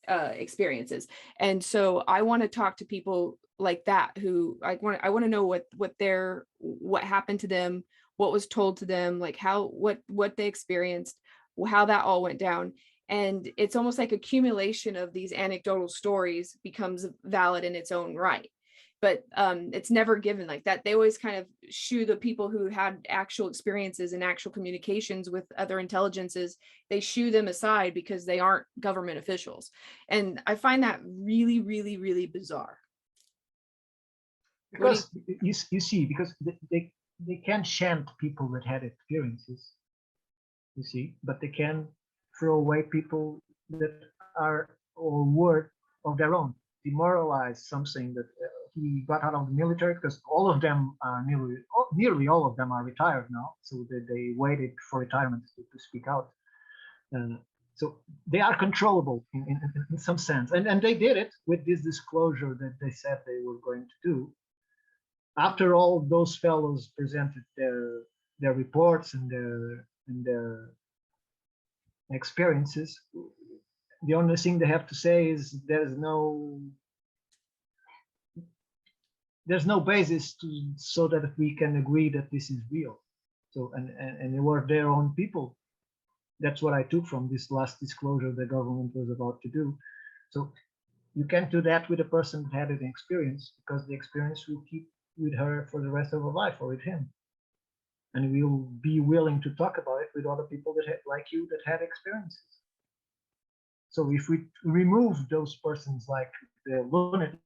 experiences, and so I want to talk to people like that who I want to know what happened to them, what was told to them, like what they experienced, how that all went down. And it's almost like accumulation of these anecdotal stories becomes valid in its own right. But it's never given like that. They always kind of shoo the people who had actual experiences and actual communications with other intelligences, they shoo them aside because they aren't government officials. And I find that really, really, really bizarre. Because you see, because they can chant people that had experiences, you see, but they can throw away people that are or were of their own, demoralize something that he got out of the military, because all of them are nearly all of them are retired now, so they waited for retirement to speak out. So they are controllable in some sense, and they did it with this disclosure that they said they were going to do. After all those fellows presented their reports and their experiences, the only thing they have to say is there's no basis so that we can agree that this is real. So and they were their own people. That's what I took from this last disclosure the government was about to do. So you can't do that with a person that had an experience, because the experience will keep with her for the rest of her life, or with him. And we'll be willing to talk about it with other people that had, like you, that had experiences. So if we remove those persons like the lunatics,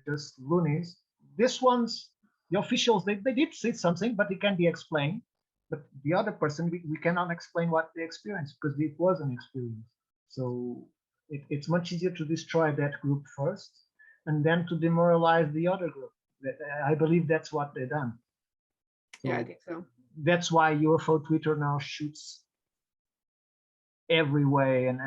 just loonies, this one's, the officials, they did say something, but it can be explained. But the other person, we cannot explain what they experienced because it was an experience. So it's much easier to destroy that group first and then to demoralize the other group. I believe that's what they've done. So Yeah, I think so. that's why UFO Twitter now shoots every way and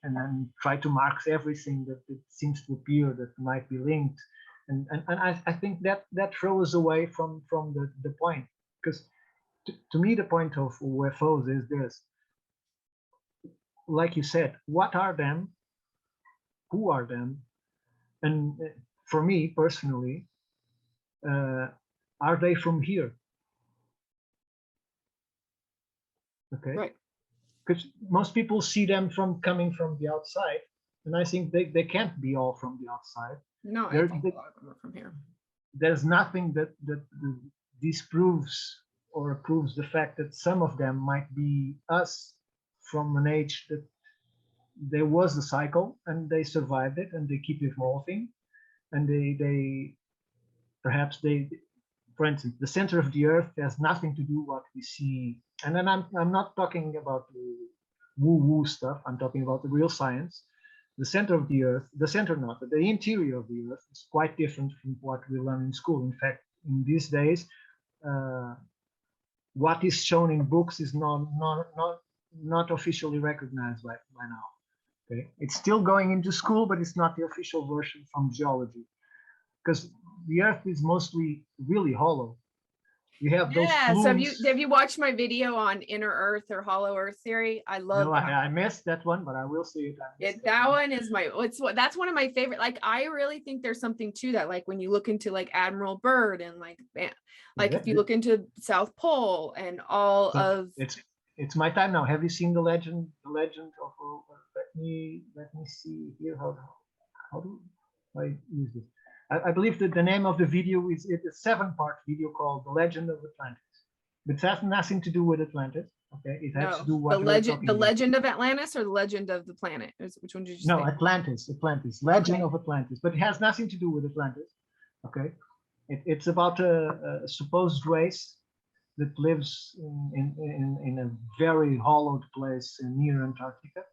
then try to mark everything that it seems to appear that might be linked. And I think that throws away from the point, because to me the point of UFOs is this: like you said, what are them, who are them, and for me personally, are they from here? Okay, Right. because most people see them from coming from the outside, and I think they can't be all from the outside. No, I think a lot of them are from here. There's nothing that disproves or proves the fact that some of them might be us from an age that there was a cycle and they survived it and they keep evolving, and they perhaps they, for instance, the center of the earth has nothing to do what we see. And then I'm not talking about the woo-woo stuff. I'm talking about the real science. The center of the earth, the center not, but the interior of the earth is quite different from what we learn in school. In fact, in these days, what is shown in books is not officially recognized by now. Okay, it's still going into school, but it's not the official version from geology, because the earth is mostly really hollow. You have those Yeah. So plumes. have you watched my video on inner Earth or hollow Earth theory? I love No, that. I missed that one, but I will see it. That one is that's one of my favorite. Like, I really think there's something to that. Like when you look into like Admiral Byrd and like if you look into South Pole and all so of it's my time now. Have you seen the legend of let me see here how do I use this? I believe that the name of the video is a 7-part video called The Legend of Atlantis. It has nothing to do with Atlantis. Okay, it has to do what the legend of Atlantis or the legend of the planet. Which one did you say? No, Atlantis, Legend of Atlantis, but it has nothing to do with Atlantis. Okay, it's about a supposed race that lives in a very hollowed place near Antarctica.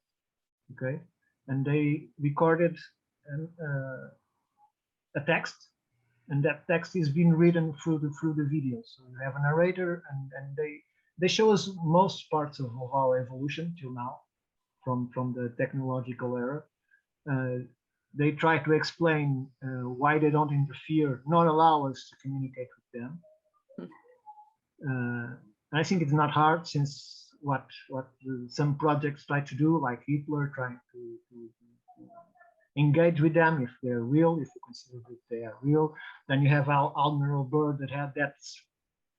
Okay, and they recorded a text, and that text is being written through the video. So you have a narrator, and they show us most parts of our evolution till now, from the technological era. They try to explain why they don't interfere, not allow us to communicate with them. I think it's not hard, since what some projects try to do, like Hitler trying to engage with them if they're real, if you consider that they are real. Then you have Admiral Byrd that had that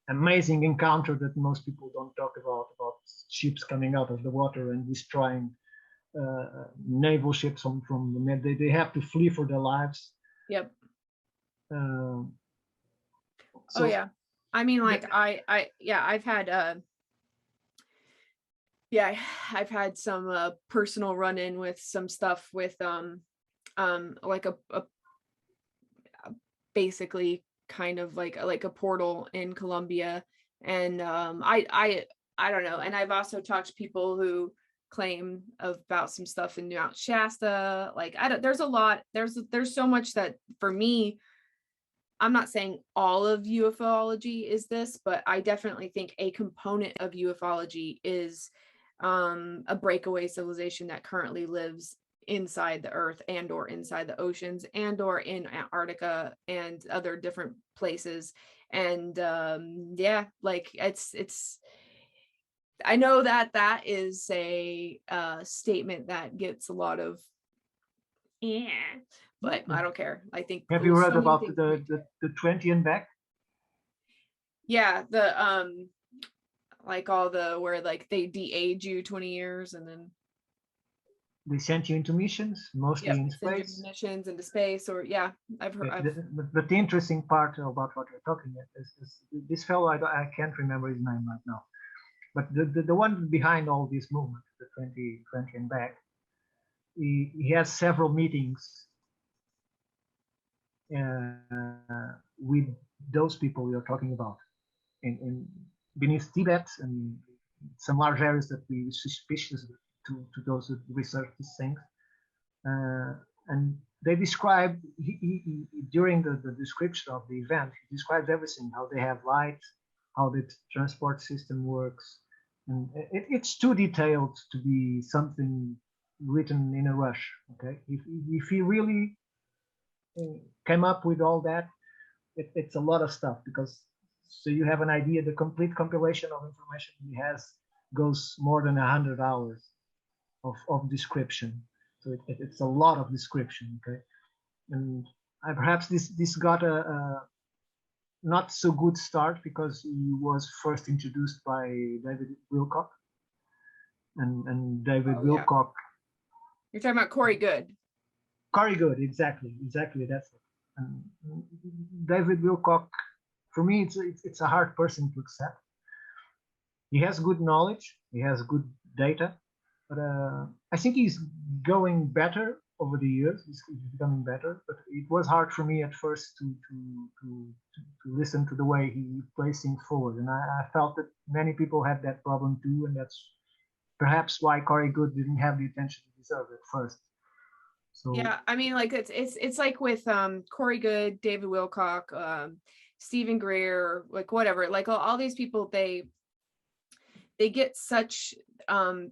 amazing encounter that most people don't talk about ships coming out of the water and destroying naval ships from the they have to flee for their lives. Yep. So, oh yeah, I mean, like I've had some personal run-in with some stuff with like a basically kind of like a portal in Colombia, and I don't know, and I've also talked to people who claim about some stuff in Mount Shasta. Like there's a lot, there's so much that for me, I'm not saying all of ufology is this, but I definitely think a component of ufology is a breakaway civilization that currently lives inside the earth and or inside the oceans and or in Antarctica and other different places. And yeah, like it's I know that is a statement that gets a lot of but I don't care. I think have you read about the 20 and back? Yeah, the like all the where like they de-age you 20 years and then they sent you into missions, mostly in Send your space. missions into space, or I've heard. But the interesting part about what you're talking about is this fellow, I can't remember his name right now, but the one behind all this movement, the 2020 and back, he has several meetings with those people you're talking about in beneath Tibet and some large areas that we suspicious to those who research these things. And they describe, during the description of the event, he describes everything, how they have light, how the transport system works. And it's too detailed to be something written in a rush, okay? If he really came up with all that, it's a lot of stuff, because so you have an idea, the complete compilation of information he has goes more than 100 hours of description. So it's a lot of description, okay? And perhaps this got a not so good start because he was first introduced by David Wilcock. And David Wilcock. You're talking about Corey Good. Corey Good, exactly, that's it. And David Wilcock, for me, it's a hard person to accept. He has good knowledge, he has good data, but I think he's going better over the years. He's becoming better, but it was hard for me at first to listen to the way he plays things forward, and I felt that many people had that problem too, and that's perhaps why Corey Good didn't have the attention he deserved at first. So yeah, I mean, like it's like with Corey Good, David Wilcock, Stephen Greer, like whatever, like all these people, they get such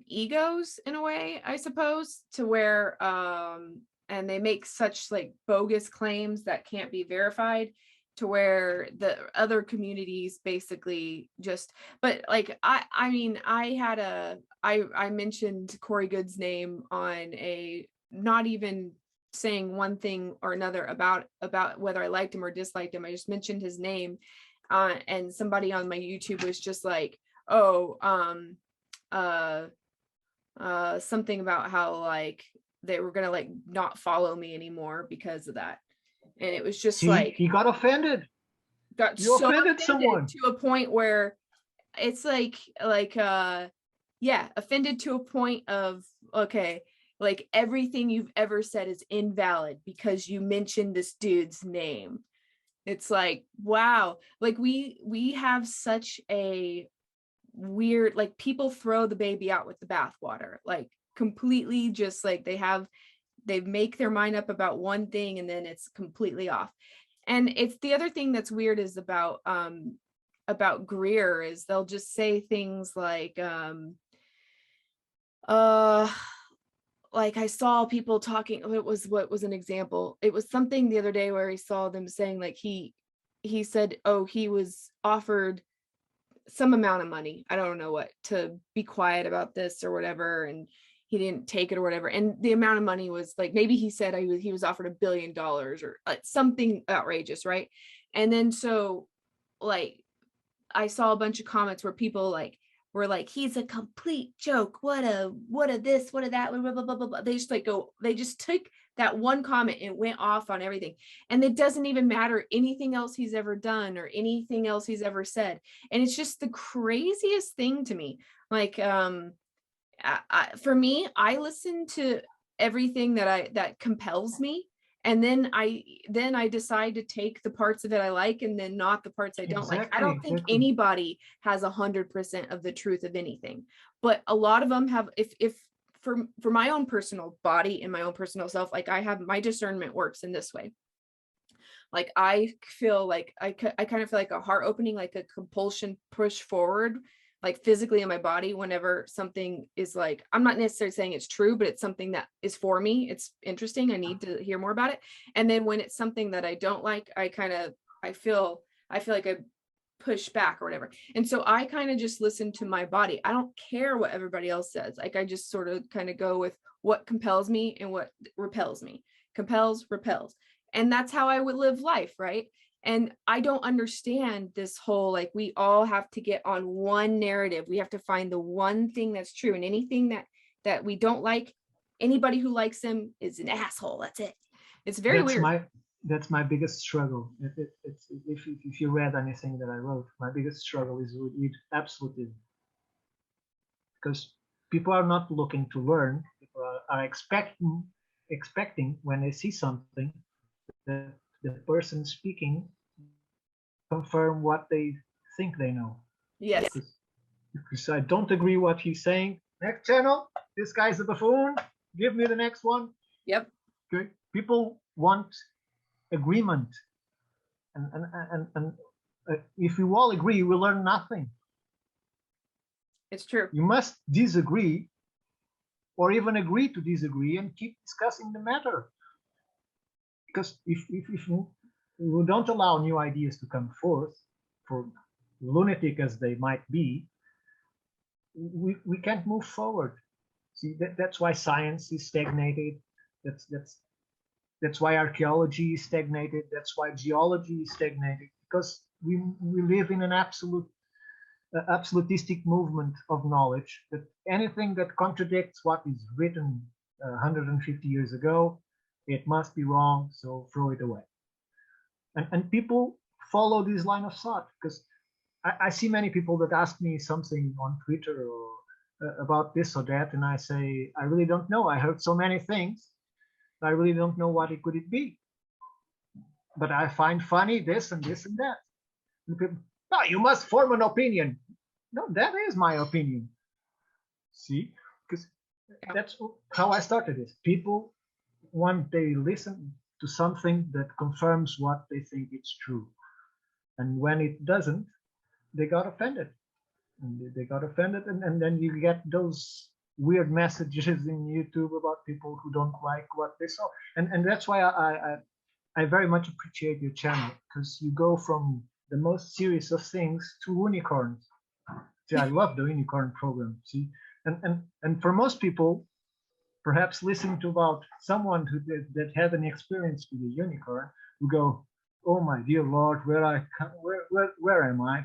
egos in a way, I suppose, to where and they make such like bogus claims that can't be verified, to where the other communities basically just, but like I mean, I mentioned Corey Good's name on a, not even saying one thing or another about whether I liked him or disliked him. I just mentioned his name, and somebody on my YouTube was just like, oh, something about how like they were gonna like not follow me anymore because of that. And it was just like, he got offended. You so offended someone to a point where it's like yeah, offended to a point of, okay, like everything you've ever said is invalid because you mentioned this dude's name. It's like, wow, like we have such a weird, like people throw the baby out with the bathwater, like completely, just like they make their mind up about one thing and then it's completely off. And it's the other thing that's weird is about Greer is they'll just say things like like I saw people talking, what was an example? It was something the other day where he saw them saying like he said, oh, he was offered some amount of money, I don't know what, to be quiet about this or whatever, and he didn't take it or whatever. And the amount of money was like, maybe he said he was offered $1 billion or something outrageous, right? And then so like I saw a bunch of comments where people like were like, he's a complete joke, what a this, what a that, blah, blah, blah, blah, blah. They just took that one comment and went off on everything, and it doesn't even matter anything else he's ever done or anything else he's ever said. And it's just the craziest thing to me. Like for me, I listen to everything that compels me, and then I decide to take the parts of it I like and then not the parts I don't like. I don't think anybody has 100% of the truth of anything, but a lot of them have. If for my own personal body and my own personal self, like I have, my discernment works in this way. Like I feel like I kind of feel like a heart opening, like a compulsion push forward, like physically in my body, whenever something is like, I'm not necessarily saying it's true, but it's something that is for me. It's interesting. I need to hear more about it. And then when it's something that I don't like, I feel like I push back or whatever. And so I kind of just listen to my body. I don't care what everybody else says. Like I just sort of kind of go with what compels me and what repels me. Compels, repels. And that's how I would live life, right? And I don't understand this whole, like, we all have to get on one narrative. We have to find the one thing that's true, and anything that we don't like, anybody who likes him is an asshole. That's it. It's very weird. That's my biggest struggle. If you read anything that I wrote, my biggest struggle is with absolutism, because people are not looking to learn. People are expecting when they see something that the person speaking confirm what they think they know. Yes. Because I don't agree what he's saying. Next channel, this guy's a buffoon. Give me the next one. Yep. Okay. People want agreement, and if we all agree, we learn nothing. It's true. You must disagree, or even agree to disagree, and keep discussing the matter. Because if we don't allow new ideas to come forth, for lunatic as they might be, we can't move forward. See, that's why science is stagnated. That's why archaeology is stagnated. That's why geology is stagnated, because we live in an absolutistic movement of knowledge, that anything that contradicts what is written 150 years ago, it must be wrong, so throw it away. And people follow this line of thought, because I see many people that ask me something on Twitter or about this or that, and I say, I really don't know. I heard so many things. I really don't know what it could be. But I find funny this and this and that. And people, no, you must form an opinion. No, that is my opinion. See, because that's how I started this. People, when they listen to something that confirms what they think it's true, and when it doesn't, they got offended. And they got offended, and then you get those weird messages in YouTube about people who don't like what they saw. And that's why I very much appreciate your channel, because you go from the most serious of things to unicorns. See, I love the unicorn program. See, and for most people, perhaps listening to about someone that had an experience with a unicorn, who go, oh my dear Lord, where am I?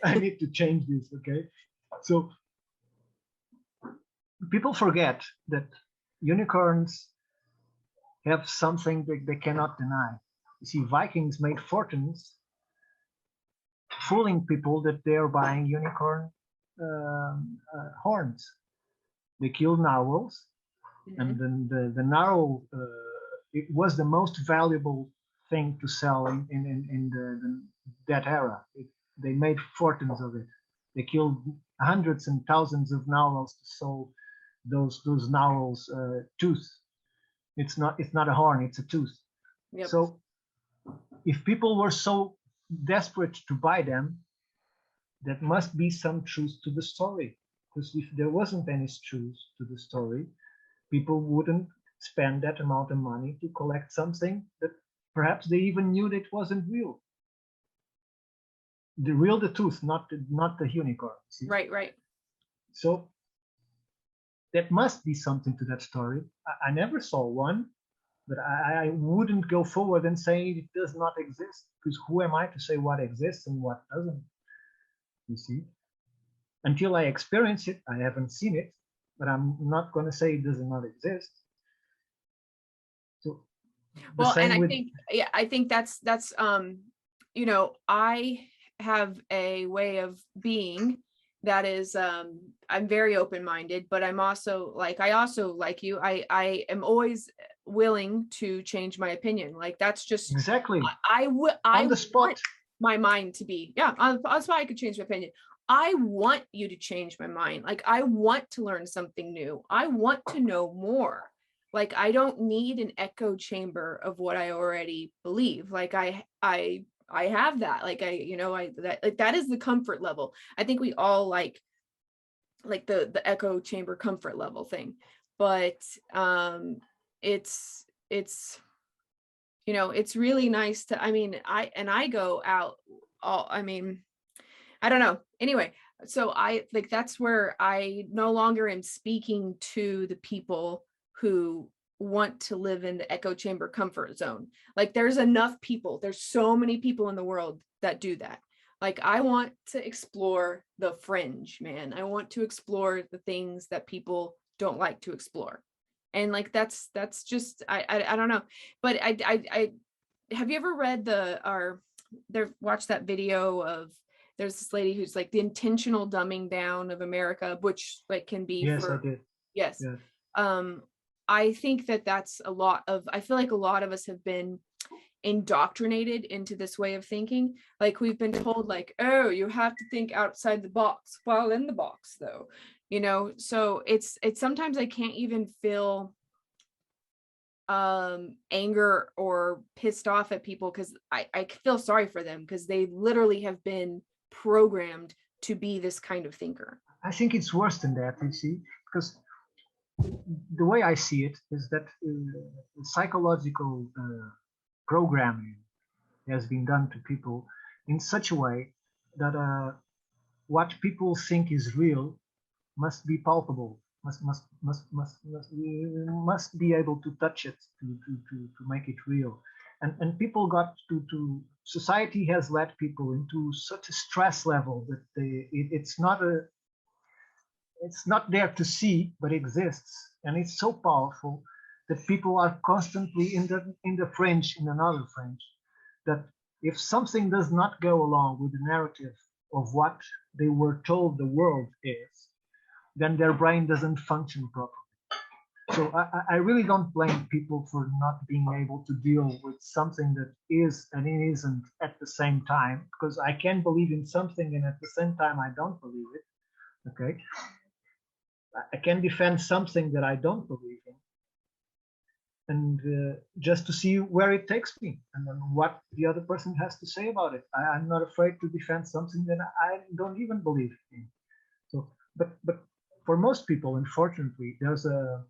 I need to change this. Okay, so people forget that unicorns have something that they cannot deny. You see, Vikings made fortunes fooling people that they're buying unicorn horns. They killed narwhals, and then the narwhal, it was the most valuable thing to sell in that era. They made fortunes of it. They killed hundreds and thousands of narwhals to sell those narwhals tooth. It's not a horn, it's a tooth. Yep. So if people were so desperate to buy them, there must be some truth to the story. Because if there wasn't any truth to the story, people wouldn't spend that amount of money to collect something that perhaps they even knew that it wasn't real. The tooth, not the unicorn. See? Right. So there must be something to that story. I never saw one, but I wouldn't go forward and say it does not exist, because who am I to say what exists and what doesn't? You see, until I experience it, I haven't seen it, but I'm not going to say it does not exist. So, well, and I think that's you know, I have a way of being that is I'm very open-minded, but I'm also like you, I am always willing to change my opinion. Like that's just exactly I on the spot. Want my mind to be on the spot. I could change my opinion. I want you to change my mind. Like I want to learn something new. I want to know more. Like I don't need an echo chamber of what I already believe. Like I have that. Like that is the comfort level. I think we all like the echo chamber comfort level thing, but it's you know, it's really nice to, I go out all, I don't know. Anyway, so I like, that's where I no longer am speaking to the people who want to live in the echo chamber comfort zone. Like there's enough people, there's so many people in the world that do that. Like I want to explore the fringe, man. I want to explore the things that people don't like to explore. And like that's just I don't know. But I have you ever read watched that video of there's this lady who's like the intentional dumbing down of America, which like can be Yes, for I did. yes. Yes. I think that's I feel like a lot of us have been indoctrinated into this way of thinking. Like we've been told like, oh, you have to think outside the box while in the box though, you know. So it's sometimes I can't even feel anger or pissed off at people because I feel sorry for them because they literally have been programmed to be this kind of thinker. I think it's worse than that, you see, because the way I see it is that psychological programming has been done to people in such a way that what people think is real must be palpable, must be able to touch it to make it real. And people got to society has led people into such a stress level that it's not there to see, but exists, and it's so powerful that people are constantly in the fringe, in another fringe, that if something does not go along with the narrative of what they were told the world is, then their brain doesn't function properly. So I really don't blame people for not being able to deal with something that is and it isn't at the same time, because I can believe in something and at the same time I don't believe it. Okay, I can defend something that I don't believe in, and just to see where it takes me and then what the other person has to say about it. I'm not afraid to defend something that I don't even believe in. So, but for most people, unfortunately, there's a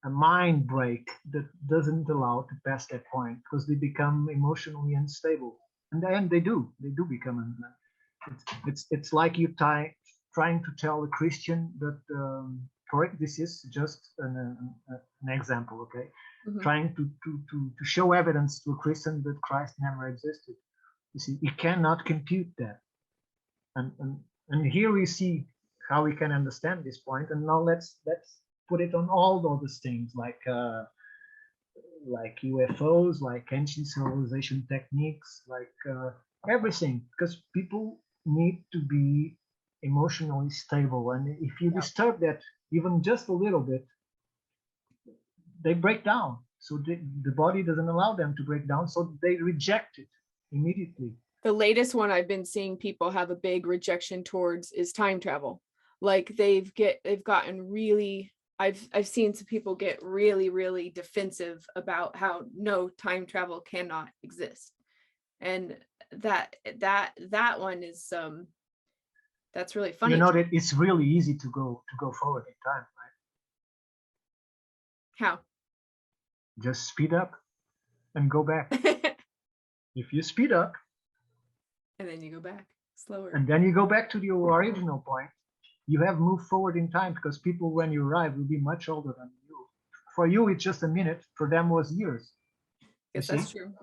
mind break that doesn't allow to pass that point because they become emotionally unstable, and then they do become. It's like you trying to tell a Christian that correct. This is just an example, okay? Mhm. Trying to show evidence to a Christian that Christ never existed. You see, you cannot compute that, and here we see how we can understand this point. And now let's put it on all those things like UFOs, like ancient civilization techniques, like everything, because people need to be emotionally stable, and if you disturb that even just a little bit, they break down. So the body doesn't allow them to break down, so they reject it immediately. The latest one I've been seeing people have a big rejection towards is time travel. Like they've gotten really, I've seen some people get really, really defensive about how no, time travel cannot exist. And that one is that's really funny. You know that it's really easy to go forward in time, right? How? Just speed up and go back. If you speed up and then you go back slower, and then you go back to your original point, you have moved forward in time, because people, when you arrive, will be much older than you. For you, it's just a minute. For them, was years. Yes, that's true.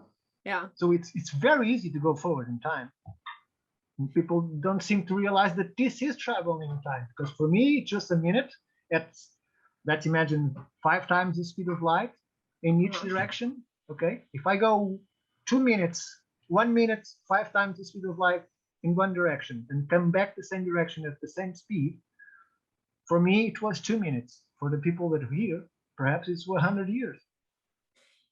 Yeah. So it's very easy to go forward in time. And people don't seem to realize that this is traveling in time. Because for me, it's just a minute. Let's imagine 5 times the speed of light in each direction. Okay. If I go 2 minutes, 1 minute, 5 times the speed of light in one direction and come back the same direction at the same speed, for me, it was 2 minutes. For the people that are here, perhaps it's 100 years.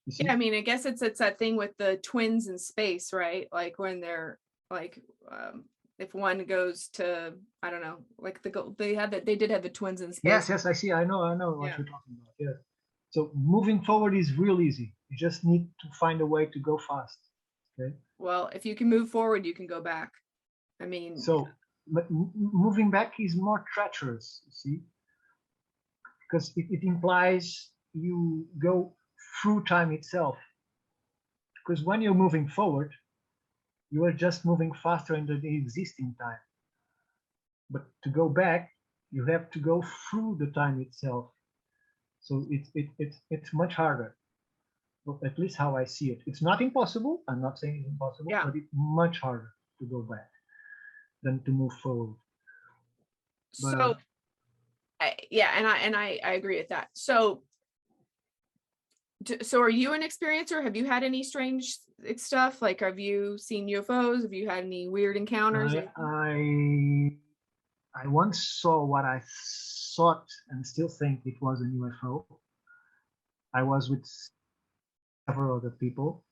You see? Yeah, I mean, I guess it's that thing with the twins in space, right? Like when they're like, if one goes to, I don't know, like they did have the twins in space. Yes, I see. I know what you're talking about. Yes. So moving forward is real easy. You just need to find a way to go fast. Okay. Well, if you can move forward, you can go back. I mean, so but moving back is more treacherous, you see, because it implies you go through time itself. Because when you're moving forward, you are just moving faster into the existing time. But to go back, you have to go through the time itself. So it's much harder. Well, at least how I see it. It's not impossible. I'm not saying it's impossible, but it's much harder to go back than to move forward. But, so, and I agree with that. So So are you an experiencer? Have you had any strange stuff? Like, have you seen UFOs? Have you had any weird encounters? I once saw what I thought and still think it was an UFO. I was with several other people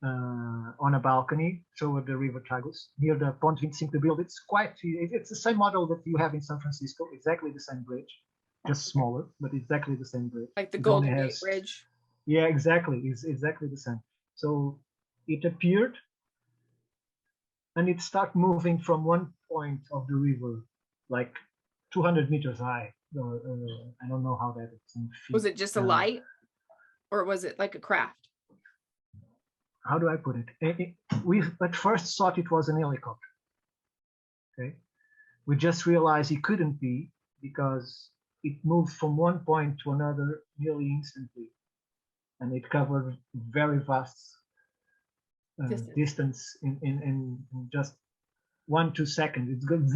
on a balcony toward the River Tagus, near the Ponte 25 de Abril. It's the same model that you have in San Francisco, exactly the same bridge, just smaller, but exactly the same bridge. Like the Golden Gate Bridge. Yeah, exactly. It's exactly the same. So it appeared and it started moving from one point of the river, like 200 meters high. I don't know how that is in feet. Was it just a light, or was it like a craft? How do I put it? We at first thought it was an helicopter. Okay, we just realized it couldn't be because it moved from one point to another nearly instantly, and it covered very vast distance in just 1-2 seconds. It's good.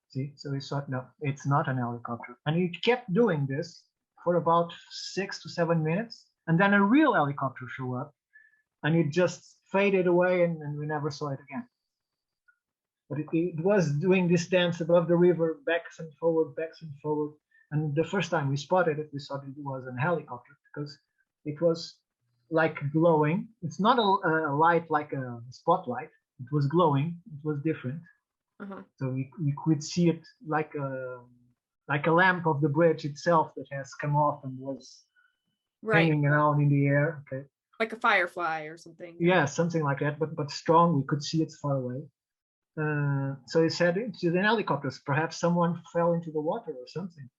See, so we thought, no, it's not an helicopter, and it kept doing this for about 6 to 7 minutes, and then a real helicopter showed up, and it just faded away, and we never saw it again. But it was doing this dance above the river, backs and forward, and the first time we spotted it, we thought it was a helicopter because it was like glowing. It's not a light like a spotlight. It was glowing. It was different. So we could see it like a lamp of the bridge itself that has come off and was hanging around in the air. Okay, like a firefly or something. Yeah, something like that, but strong. We could see it far away. So he said it's an helicopter. Perhaps someone fell into the water or something,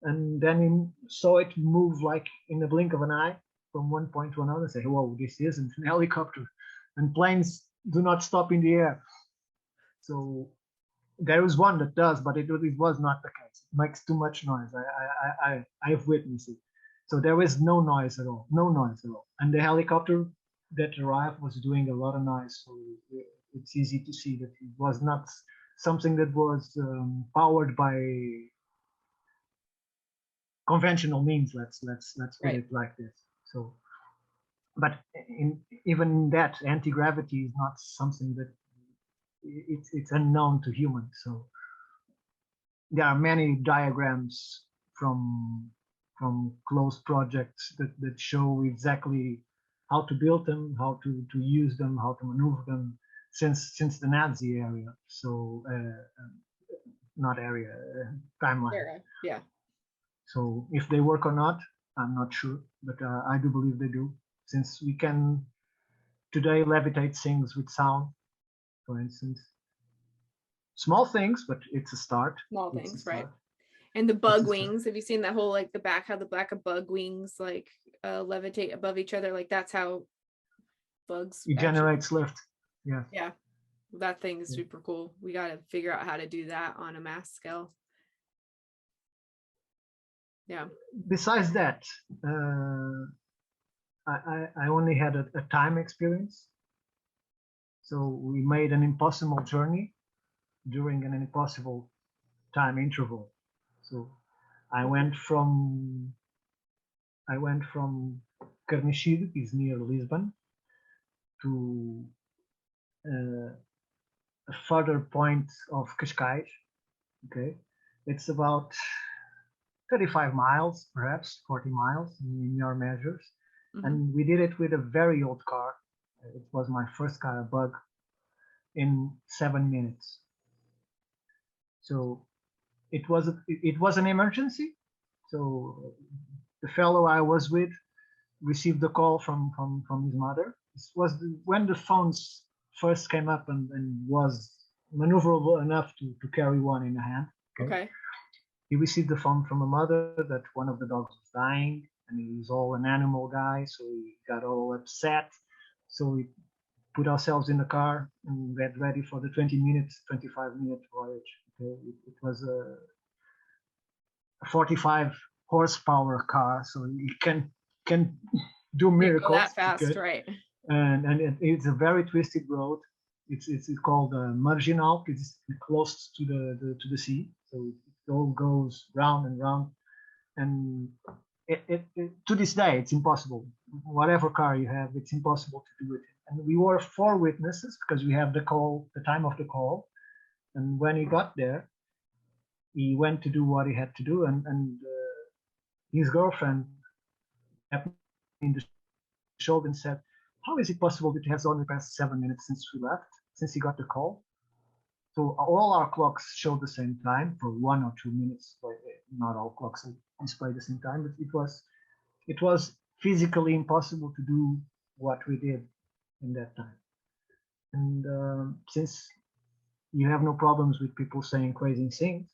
and then he saw it move like in the blink of an eye from one point to another. Say, "Whoa, this isn't an helicopter," and planes do not stop in the air. So there is one that does, but it was not the case. It makes too much noise. I've witnessed it. So there was no noise at all, And the helicopter that arrived was doing a lot of noise. So it's easy to see that it was not something that was powered by conventional means. Let's put it like this. So, but even that, anti-gravity is not something that it's unknown to humans. So there are many diagrams from closed projects that show exactly how to build them, how to use them, how to maneuver them since the Nazi area. So not area, timeline. Yeah. So if they work or not, I'm not sure, but I do believe they do, since we can today levitate things with sound, for instance. Small things, but it's a start. Small things, right? And the bug wings. Have you seen that whole like how the back of bug wings like levitate above each other? Like that's how bugs. It generates lift. Yeah. Yeah, that thing is super cool. We got to figure out how to do that on a mass scale. Yeah. Besides that, I only had a time experience. So we made an impossible journey during an impossible time interval. So I went from Carnichido, is near Lisbon, to a further point of Cascais. Okay, it's about 35 miles, perhaps 40 miles in your measures. And we did it with a very old car. It was my first car, a Bug, in 7 minutes. So it was an emergency. So the fellow I was with received a call from his mother. This was when the phones first came up and was maneuverable enough to carry one in the hand. Okay. He received the phone from a mother that one of the dogs was dying, and he's all an animal guy, so he got all upset. So we put ourselves in the car and get ready for the 25-minute voyage. Okay? It was a 45 horsepower car, so you can do miracles. Go that fast, right? And it's a very twisted road. It's called marginal. It's close to the sea, so it all goes round and round. And to this day, it's impossible. Whatever car you have, it's impossible to do it. And we were 4 witnesses because we have the call, the time of the call. And when he got there, he went to do what he had to do, and his girlfriend tapped me in the shoulder and said, "How is it possible that it has only passed 7 minutes since we left, since he got the call?" So all our clocks showed the same time for 1 or 2 minutes. Not all clocks display the same time, but it was physically impossible to do what we did in that time. And since you have no problems with people saying crazy things,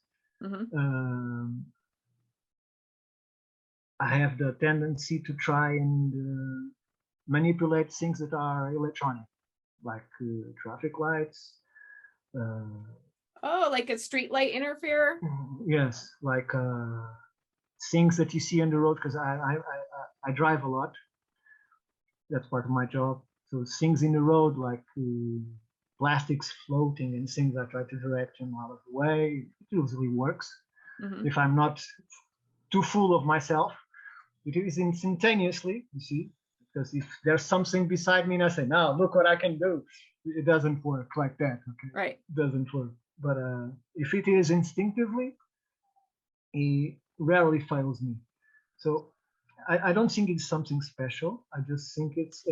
I have the tendency to try and manipulate things that are electronic, like traffic lights. Oh, like a street light interferer? Yes, like things that you see on the road, because I drive a lot. That's part of my job. So things in the road, like plastics floating and things, I try to direct them out of the way. It usually works. If I'm not too full of myself, it is instantaneously, you see, because if there's something beside me and I say, "Now look what I can do," it doesn't work like that. Okay, right? It doesn't work. But if it is instinctively, it rarely fails me. So I don't think it's something special. I just think it's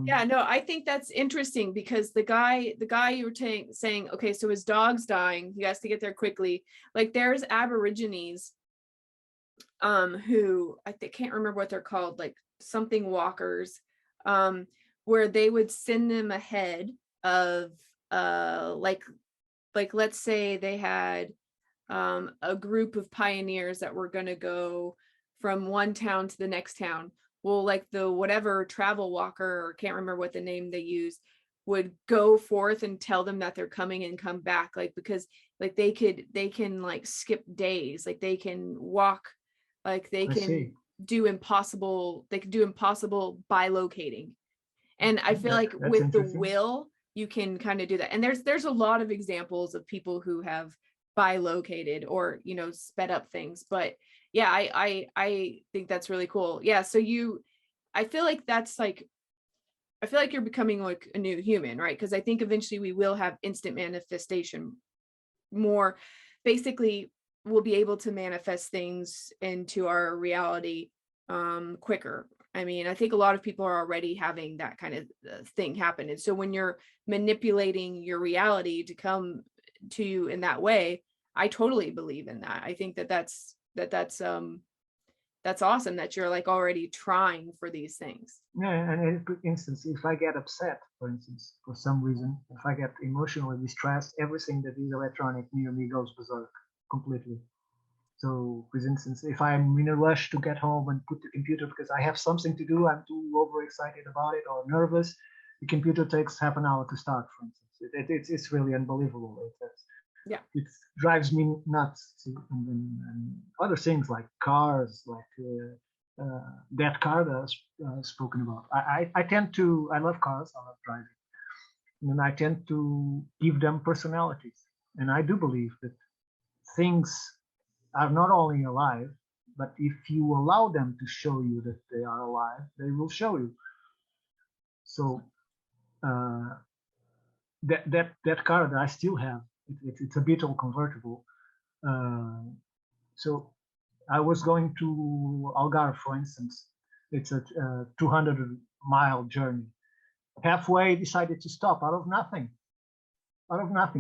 yeah, no, I think that's interesting because the guy you were saying, okay, so his dog's dying, he has to get there quickly. Like there's Aborigines who I can't remember what they're called, like something walkers, where they would send them ahead of like let's say they had a group of pioneers that were going to go from one town to the next town. Well, like the whatever travel walker, or can't remember what the name they use, would go forth and tell them that they're coming and come back, like because like they can like skip days, like they can walk, like they can do impossible, they can do impossible by locating. And I feel like with the will, you can kind of do that. And there's a lot of examples of people who have bilocated or, you know, sped up things. But yeah, I think that's really cool. Yeah. So I feel like that's like, I feel like you're becoming like a new human, right? Because I think eventually we will have instant manifestation more. Basically, we'll be able to manifest things into our reality quicker. I mean, I think a lot of people are already having that kind of thing happen. And so when you're manipulating your reality to come to you in that way, I totally believe in that. I think that's awesome that you're like already trying for these things. Yeah, and for instance, if I get upset, for instance, for some reason, if I get emotionally distressed, everything that is electronic near me goes berserk completely. So, for instance, if I'm in a rush to get home and put the computer because I have something to do, I'm too overexcited about it or nervous, the computer takes half an hour to start, for instance. It's really unbelievable. It drives me nuts. And other things like cars, like that car that I've spoken about. I love cars, I love driving. And I tend to give them personalities. And I do believe that things are not only alive, but if you allow them to show you that they are alive, they will show you. So that car that I still have, it's a Beetle convertible. So I was going to Algarve, for instance. It's a 200-mile journey. Halfway, decided to stop out of nothing.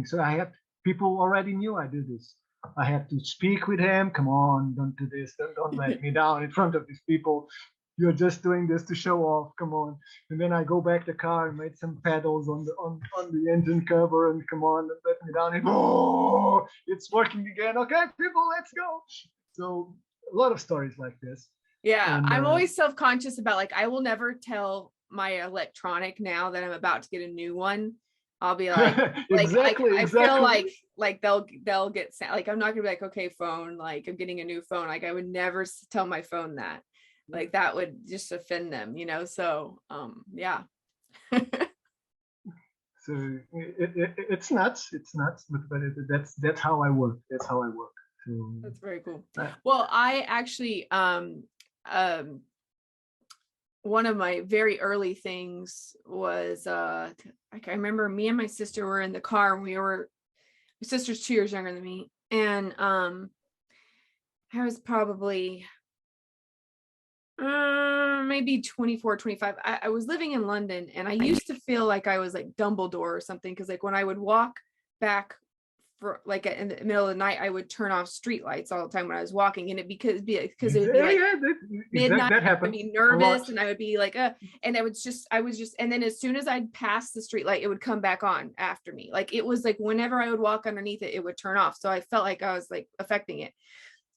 So I had people already knew I do this. I had to speak with him. Come on, don't do this. Don't let me down in front of these people. You're just doing this to show off. Come on. And then I go back the car and made some pedals on the engine cover and come on, and let me down. And oh, it's working again. Okay, people, let's go. So a lot of stories like this. Yeah, and, I'm always self-conscious about like I will never tell my electronic now that I'm about to get a new one. I'll be like, exactly. I feel like they'll get like I'm not gonna be like, okay, phone, like I'm getting a new phone. Like I would never tell my phone that. Like that would just offend them, you know. So yeah. So it's nuts, but that's how I work. So that's very cool. Well, I actually one of my very early things was I remember me and my sister were in the car, and my sister's 2 years younger than me, and I was probably maybe 24, 25. I was living in London, and I used to feel like I was like Dumbledore or something, because like when I would walk back for like in the middle of the night, I would turn off street lights all the time when I was walking, and because it would be like midnight, I'd be nervous, and I would be like and I was just, and then as soon as I'd pass the street light, it would come back on after me. Like it was like whenever I would walk underneath it, it would turn off. So I felt like I was like affecting it.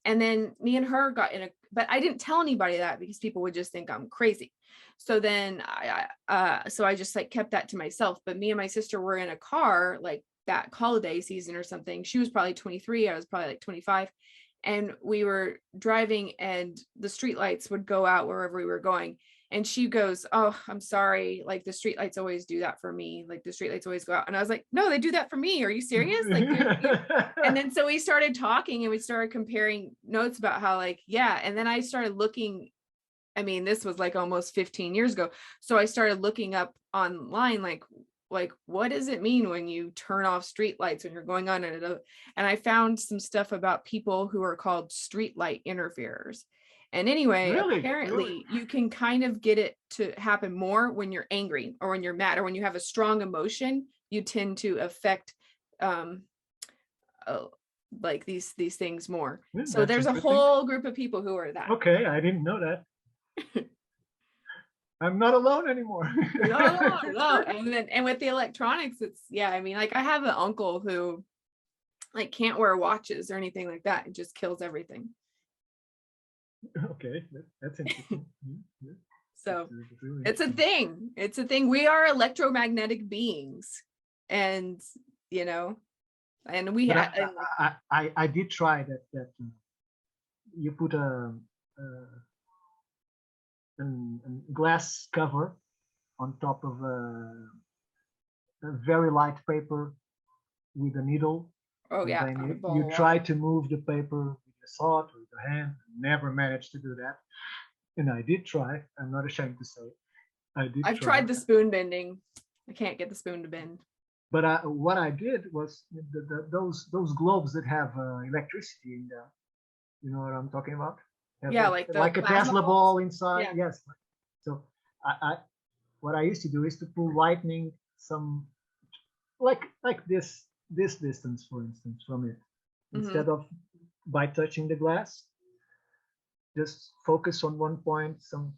And then me and her got in a, but I didn't tell anybody that because people would just think I'm crazy. So then so I just like kept that to myself. But me and my sister were in a car like that holiday season or something. She was probably 23. I was probably like 25. And we were driving, and the streetlights would go out wherever we were going. And she goes, "Oh, I'm sorry. Like the streetlights always do that for me. Like the streetlights always go out." And I was like, "No, they do that for me. Are you serious?" Like, and then so we started talking, and we started comparing notes about how like, yeah. And then I started looking. I mean, this was like almost 15 years ago. So I started looking up online, like what does it mean when you turn off street lights when you're going on it? And I found some stuff about people who are called street light interferers. And anyway, apparently you can kind of get it to happen more when you're angry or when you're mad or when you have a strong emotion. You tend to affect like these things more. So there's a whole group of people who are that. Okay, I didn't know that. I'm not alone anymore. No. And with the electronics, it's, yeah, I mean, like I have an uncle who like can't wear watches or anything like that. It just kills everything. Okay, that's interesting. So it's a thing. It's a thing. We are electromagnetic beings, and you know, and we I did try that you put a glass cover on top of a very light paper with a needle. Oh yeah. Then you try to move the paper with your thought or with your hand. Never managed to do that. And I did try. I'm not ashamed to say I've tried the spoon bending. I can't get the spoon to bend. But what I did was those globes that have electricity in them. You know what I'm talking about? Yeah, like a Tesla ball inside. Yeah. Yes. So I what I used to do is to pull lightning some like this distance, for instance, from it, instead of by touching the glass. Just focus on one point. Some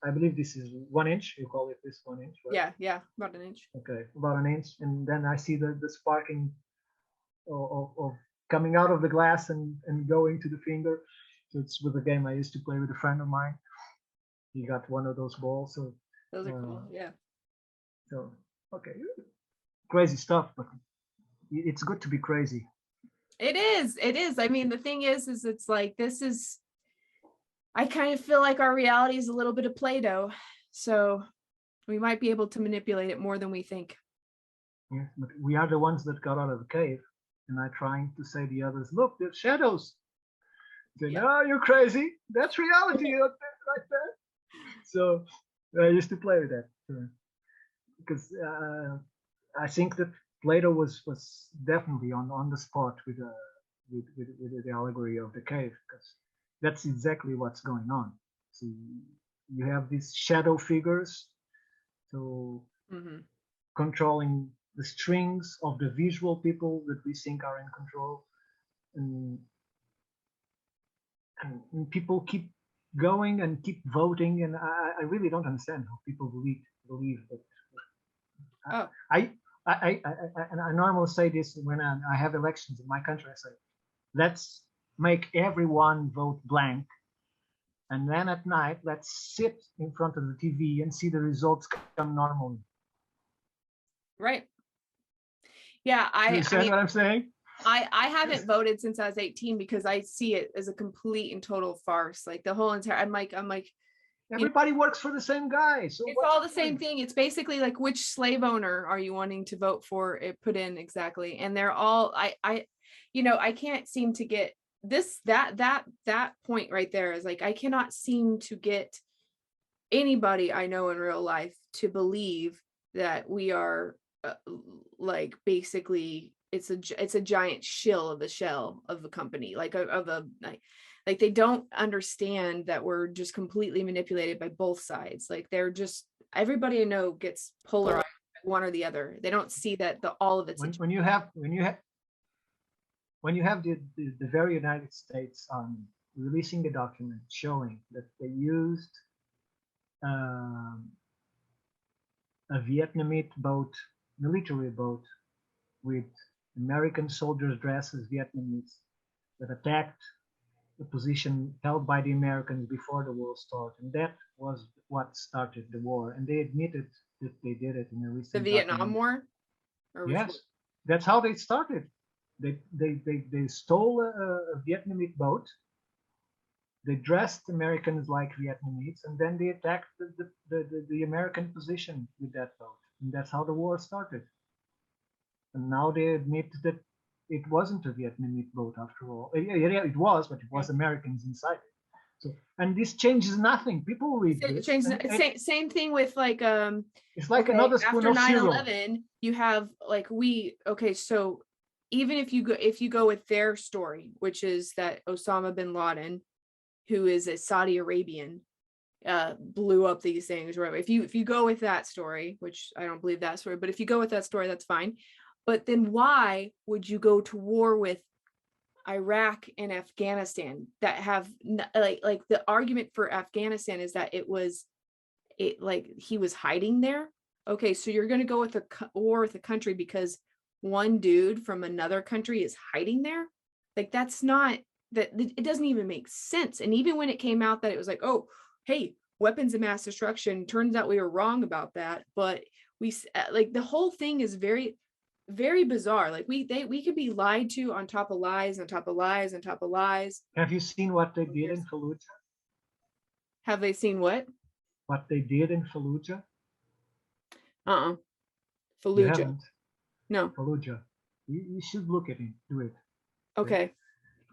I believe this is 1 inch. You call it this 1 inch, right? Yeah, about an inch. Okay, about an inch, and then I see the sparking of coming out of the glass and going to the finger. So it's with a game I used to play with a friend of mine. He got one of those balls. So those are cool. Yeah. So okay, crazy stuff, but it's good to be crazy. It is. I mean, the thing is it's like I kind of feel like our reality is a little bit of Play-Doh, so we might be able to manipulate it more than we think. Yeah, but we are the ones that got out of the cave, and I'm trying to say to the others, look, there's shadows. They say, no, you're crazy. That's reality right there. So I used to play with that because I think that Plato was definitely on the spot with the allegory of the cave, because that's exactly what's going on. So you have these shadow figures, so controlling the strings of the visual people that we think are in control, and people keep going and keep voting, and I really don't understand how people believe that. And I normally say this when I have elections in my country. I say, let's make everyone vote blank, and then at night let's sit in front of the TV and see the results come normally. Right. Yeah, I mean, what I'm saying? I haven't voted since I was 18 because I see it as a complete and total farce. Like the whole entire, I'm like everybody works for the same guy. So it's all the same thing. It's basically like, which slave owner are you wanting to vote for? It put in exactly. And they're all, I can't seem to get that point right there is like, I cannot seem to get anybody I know in real life to believe that we are like basically it's a giant shill of a shell of a company, like like they don't understand that we're just completely manipulated by both sides. Like they're just, everybody I know gets polarized by one or the other. They don't see that all of it's when you have the very United States releasing a document showing that they used a Vietnamese boat, military boat, with American soldiers dressed as Vietnamese that attacked the position held by the Americans before the war started, and that was what started the war. And they admitted that they did it in a recent the Vietnam document. War. Or yes, that's how they started. They stole a Vietnamese boat. They dressed Americans like Vietnamese, and then they attacked the American position with that boat. And that's how the war started. And now they admit that it wasn't a Vietnamese boat after all. Yeah, it was, but it was Americans inside it. So, and this changes nothing. People read this. Same thing with like it's like another spoon of cereal. After 9/11, you have like so even if you go with their story, which is that Osama bin Laden, who is a Saudi Arabian, blew up these things, or whatever. If you go with that story, which I don't believe that story, but if you go with that story, that's fine. But then why would you go to war with Iraq and Afghanistan that have like the argument for Afghanistan is that he was hiding there? Okay, so you're going to go with a war with a country because one dude from another country is hiding there? Like that's not, that it doesn't even make sense. And even when it came out that it was like, oh, hey, weapons of mass destruction, turns out we were wrong about that. But we like the whole thing is very, very bizarre. Like we could be lied to on top of lies, on top of lies, on top of lies. Have you seen what they did in Fallujah? Have they seen what? What they did in Fallujah? Fallujah. You haven't? No. Fallujah. You should look at it. Do it. Okay.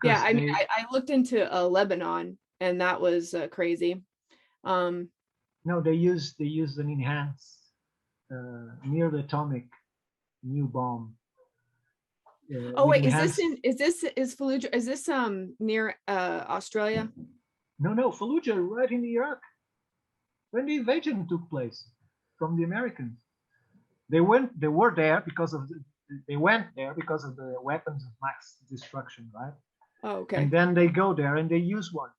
Yeah, I mean, I looked into Lebanon, and that was crazy. No, they used an enhanced near the atomic new bomb. Oh wait, is Fallujah? Is this near Australia? No, Fallujah, right in Iraq. When the invasion took place from the Americans, they went there because of the weapons of mass destruction, right? Oh, okay. And then they go there and they use one.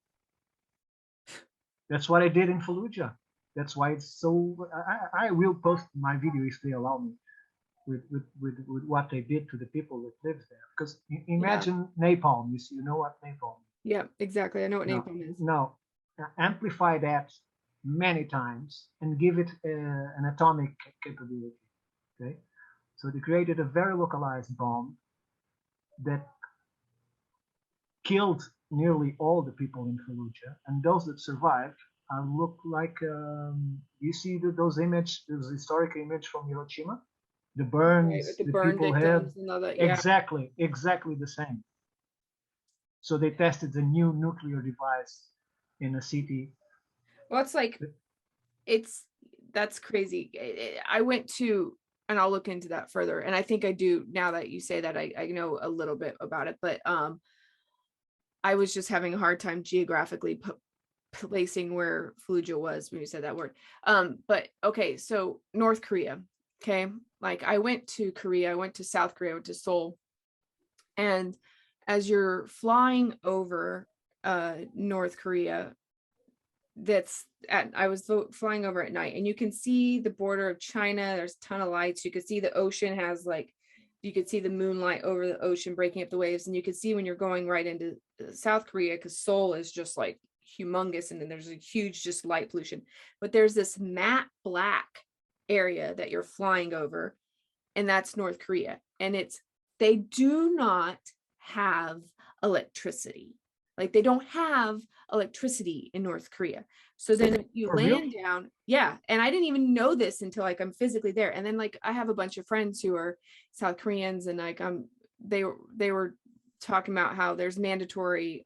That's what I did in Fallujah. That's why it's so. I will post my video if they allow me, with what they did to the people that lives there. Because imagine napalm. You know what napalm is? Yeah, exactly. I know what napalm is. No, amplify that many times and give it an atomic capability. Okay, so they created a very localized bomb that killed nearly all the people in Fallujah, and those that survived look like you see those historic image from Hiroshima, the burns, the burn people victims had, and all that. Yeah. exactly the same. So they tested the new nuclear device in a city. Well, it's like that's crazy. I went to, and I'll look into that further, and I think I do now that you say that. I know a little bit about it, but I was just having a hard time geographically placing where Fallujah was when you said that word. But okay, so North Korea. Okay, like I went to Korea, I went to South Korea, I went to Seoul, and as you're flying over North Korea, I was flying over at night, and you can see the border of China. There's a ton of lights. You could see the ocean has like, you could see the moonlight over the ocean breaking up the waves, and you could see when you're going right into South Korea, because Seoul is just like humongous, and then there's a huge just light pollution. But there's this matte black area that you're flying over, and that's North Korea. And they do not have electricity. Like they don't have electricity in North Korea. So then you land down. Yeah. And I didn't even know this until like I'm physically there. And then like I have a bunch of friends who are South Koreans, and like they were talking about how there's mandatory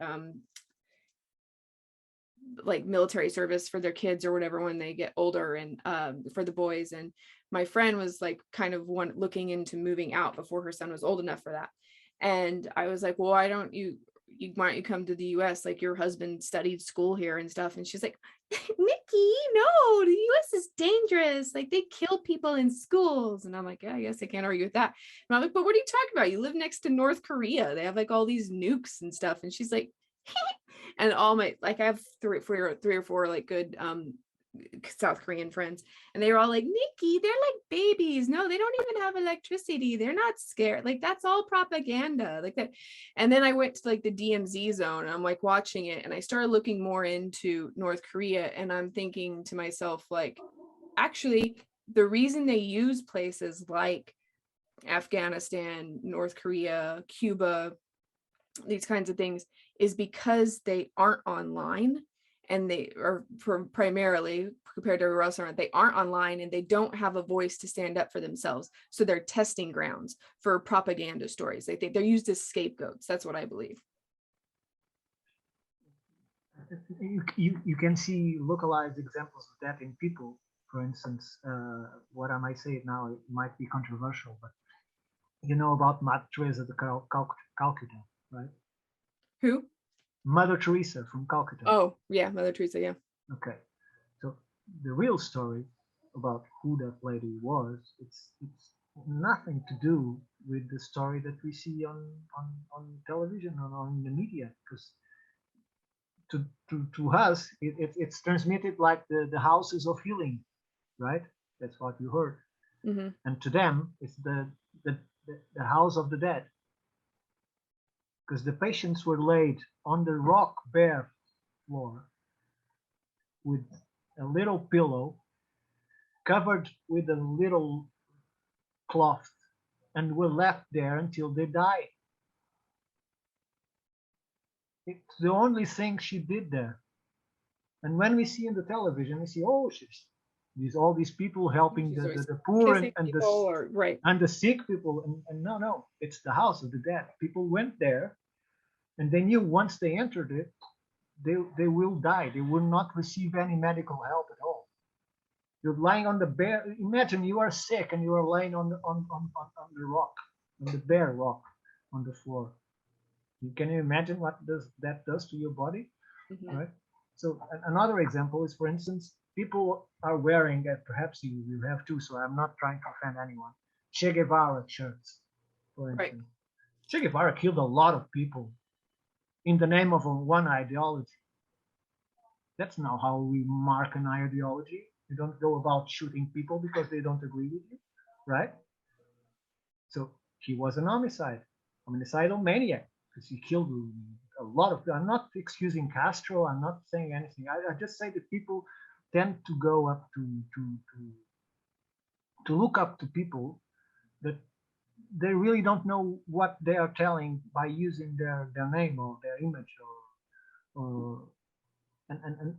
like military service for their kids or whatever when they get older, and for the boys. And my friend was like kind of looking into moving out before her son was old enough for that. And I was like, well, why don't you why don't you come to the US? Like, your husband studied school here and stuff. And she's like, Nikki, no, the US is dangerous. Like, they kill people in schools. And I'm like, yeah, I guess I can't argue with that. And I'm like, but what are you talking about? You live next to North Korea. They have like all these nukes and stuff. And she's like, and all my, like, I have three or four like good South Korean friends, and they were all like, Nikki, they're like babies. No, they don't even have electricity. They're not scared. Like, that's all propaganda, like that. And then I went to like the DMZ zone, and I'm like watching it, and I started looking more into North Korea, and I'm thinking to myself, like, actually, the reason they use places like Afghanistan, North Korea, Cuba, these kinds of things, is because they aren't online, and they are primarily, compared to everywhere else around, they aren't online, and they don't have a voice to stand up for themselves. So they're testing grounds for propaganda stories. They think they're used as scapegoats. That's what I believe. You can see localized examples of that in people. For instance, what I might say now, it might be controversial, but you know about Mother Teresa of Calcutta, right? Who? Mother Teresa from Calcutta. Oh, yeah, Mother Teresa, yeah. Okay, so the real story about who that lady was, it's nothing to do with the story that we see on television or on the media, because to us it's transmitted like the houses of healing, right? That's what you heard. Mm-hmm. And to them it's the house of the dead, because the patients were laid on the rock bare floor with a little pillow covered with a little cloth, and were left there until they died. It's the only thing she did there. And when we see in the television, we see, oh, she's all these people helping the poor and the sick people. And no, it's the house of the dead. People went there, and they knew once they entered it, they will die. They will not receive any medical help at all. You're lying on the bare. Imagine you are sick and you are lying on the rock, on the bare rock, on the floor. Can you imagine what that does to your body? Mm-hmm. Right? So another example is, for instance, people are wearing, perhaps you have too, so I'm not trying to offend anyone, Che Guevara shirts, for instance. Right. Che Guevara killed a lot of people in the name of one ideology. That's not how we mark an ideology. You don't go about shooting people because they don't agree with you, right? So he was an homicidal maniac, because he killed a lot of. I'm not excusing Castro. I'm not saying anything. I just say that people tend to go up to look up to people that they really don't know what they are telling by using their name or their image or and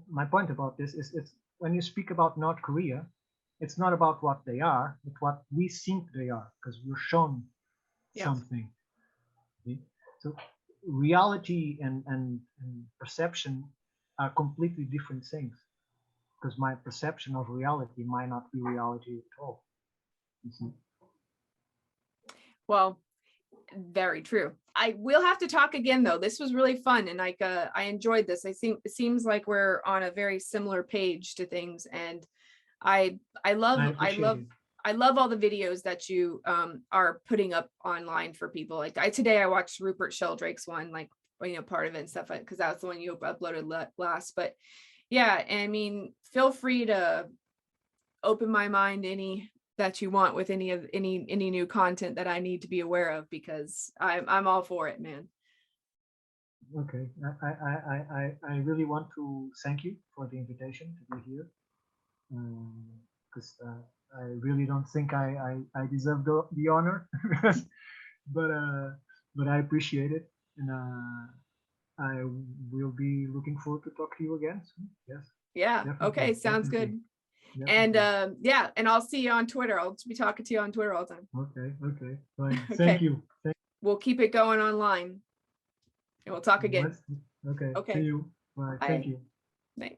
my point about this is, it's when you speak about North Korea, it's not about what they are, but what we think they are, because we're shown something. Okay? So reality and perception are completely different things, because my perception of reality might not be reality at all. You see? Well, very true. I will have to talk again, though. This was really fun, and like I enjoyed this. I think it seems like we're on a very similar page to things, and I love all the videos that you are putting up online for people. Like today I watched Rupert Sheldrake's one, like, you know, part of it and stuff, because that was the one you uploaded last. But yeah, I mean, feel free to open my mind any that you want with any new content that I need to be aware of, because I'm all for it, man. Okay, I really want to thank you for the invitation to be here, because I really don't think I deserve the honor, but I appreciate it, and I will be looking forward to talk to you again soon. Yes. Yeah. Definitely, okay. Sounds good. And and I'll see you on Twitter. I'll be talking to you on Twitter all the time. Okay. Fine. Okay. Thank you. we'll keep it going online. And we'll talk again. Okay. Okay. See you. Bye. Bye. Thank you. Bye.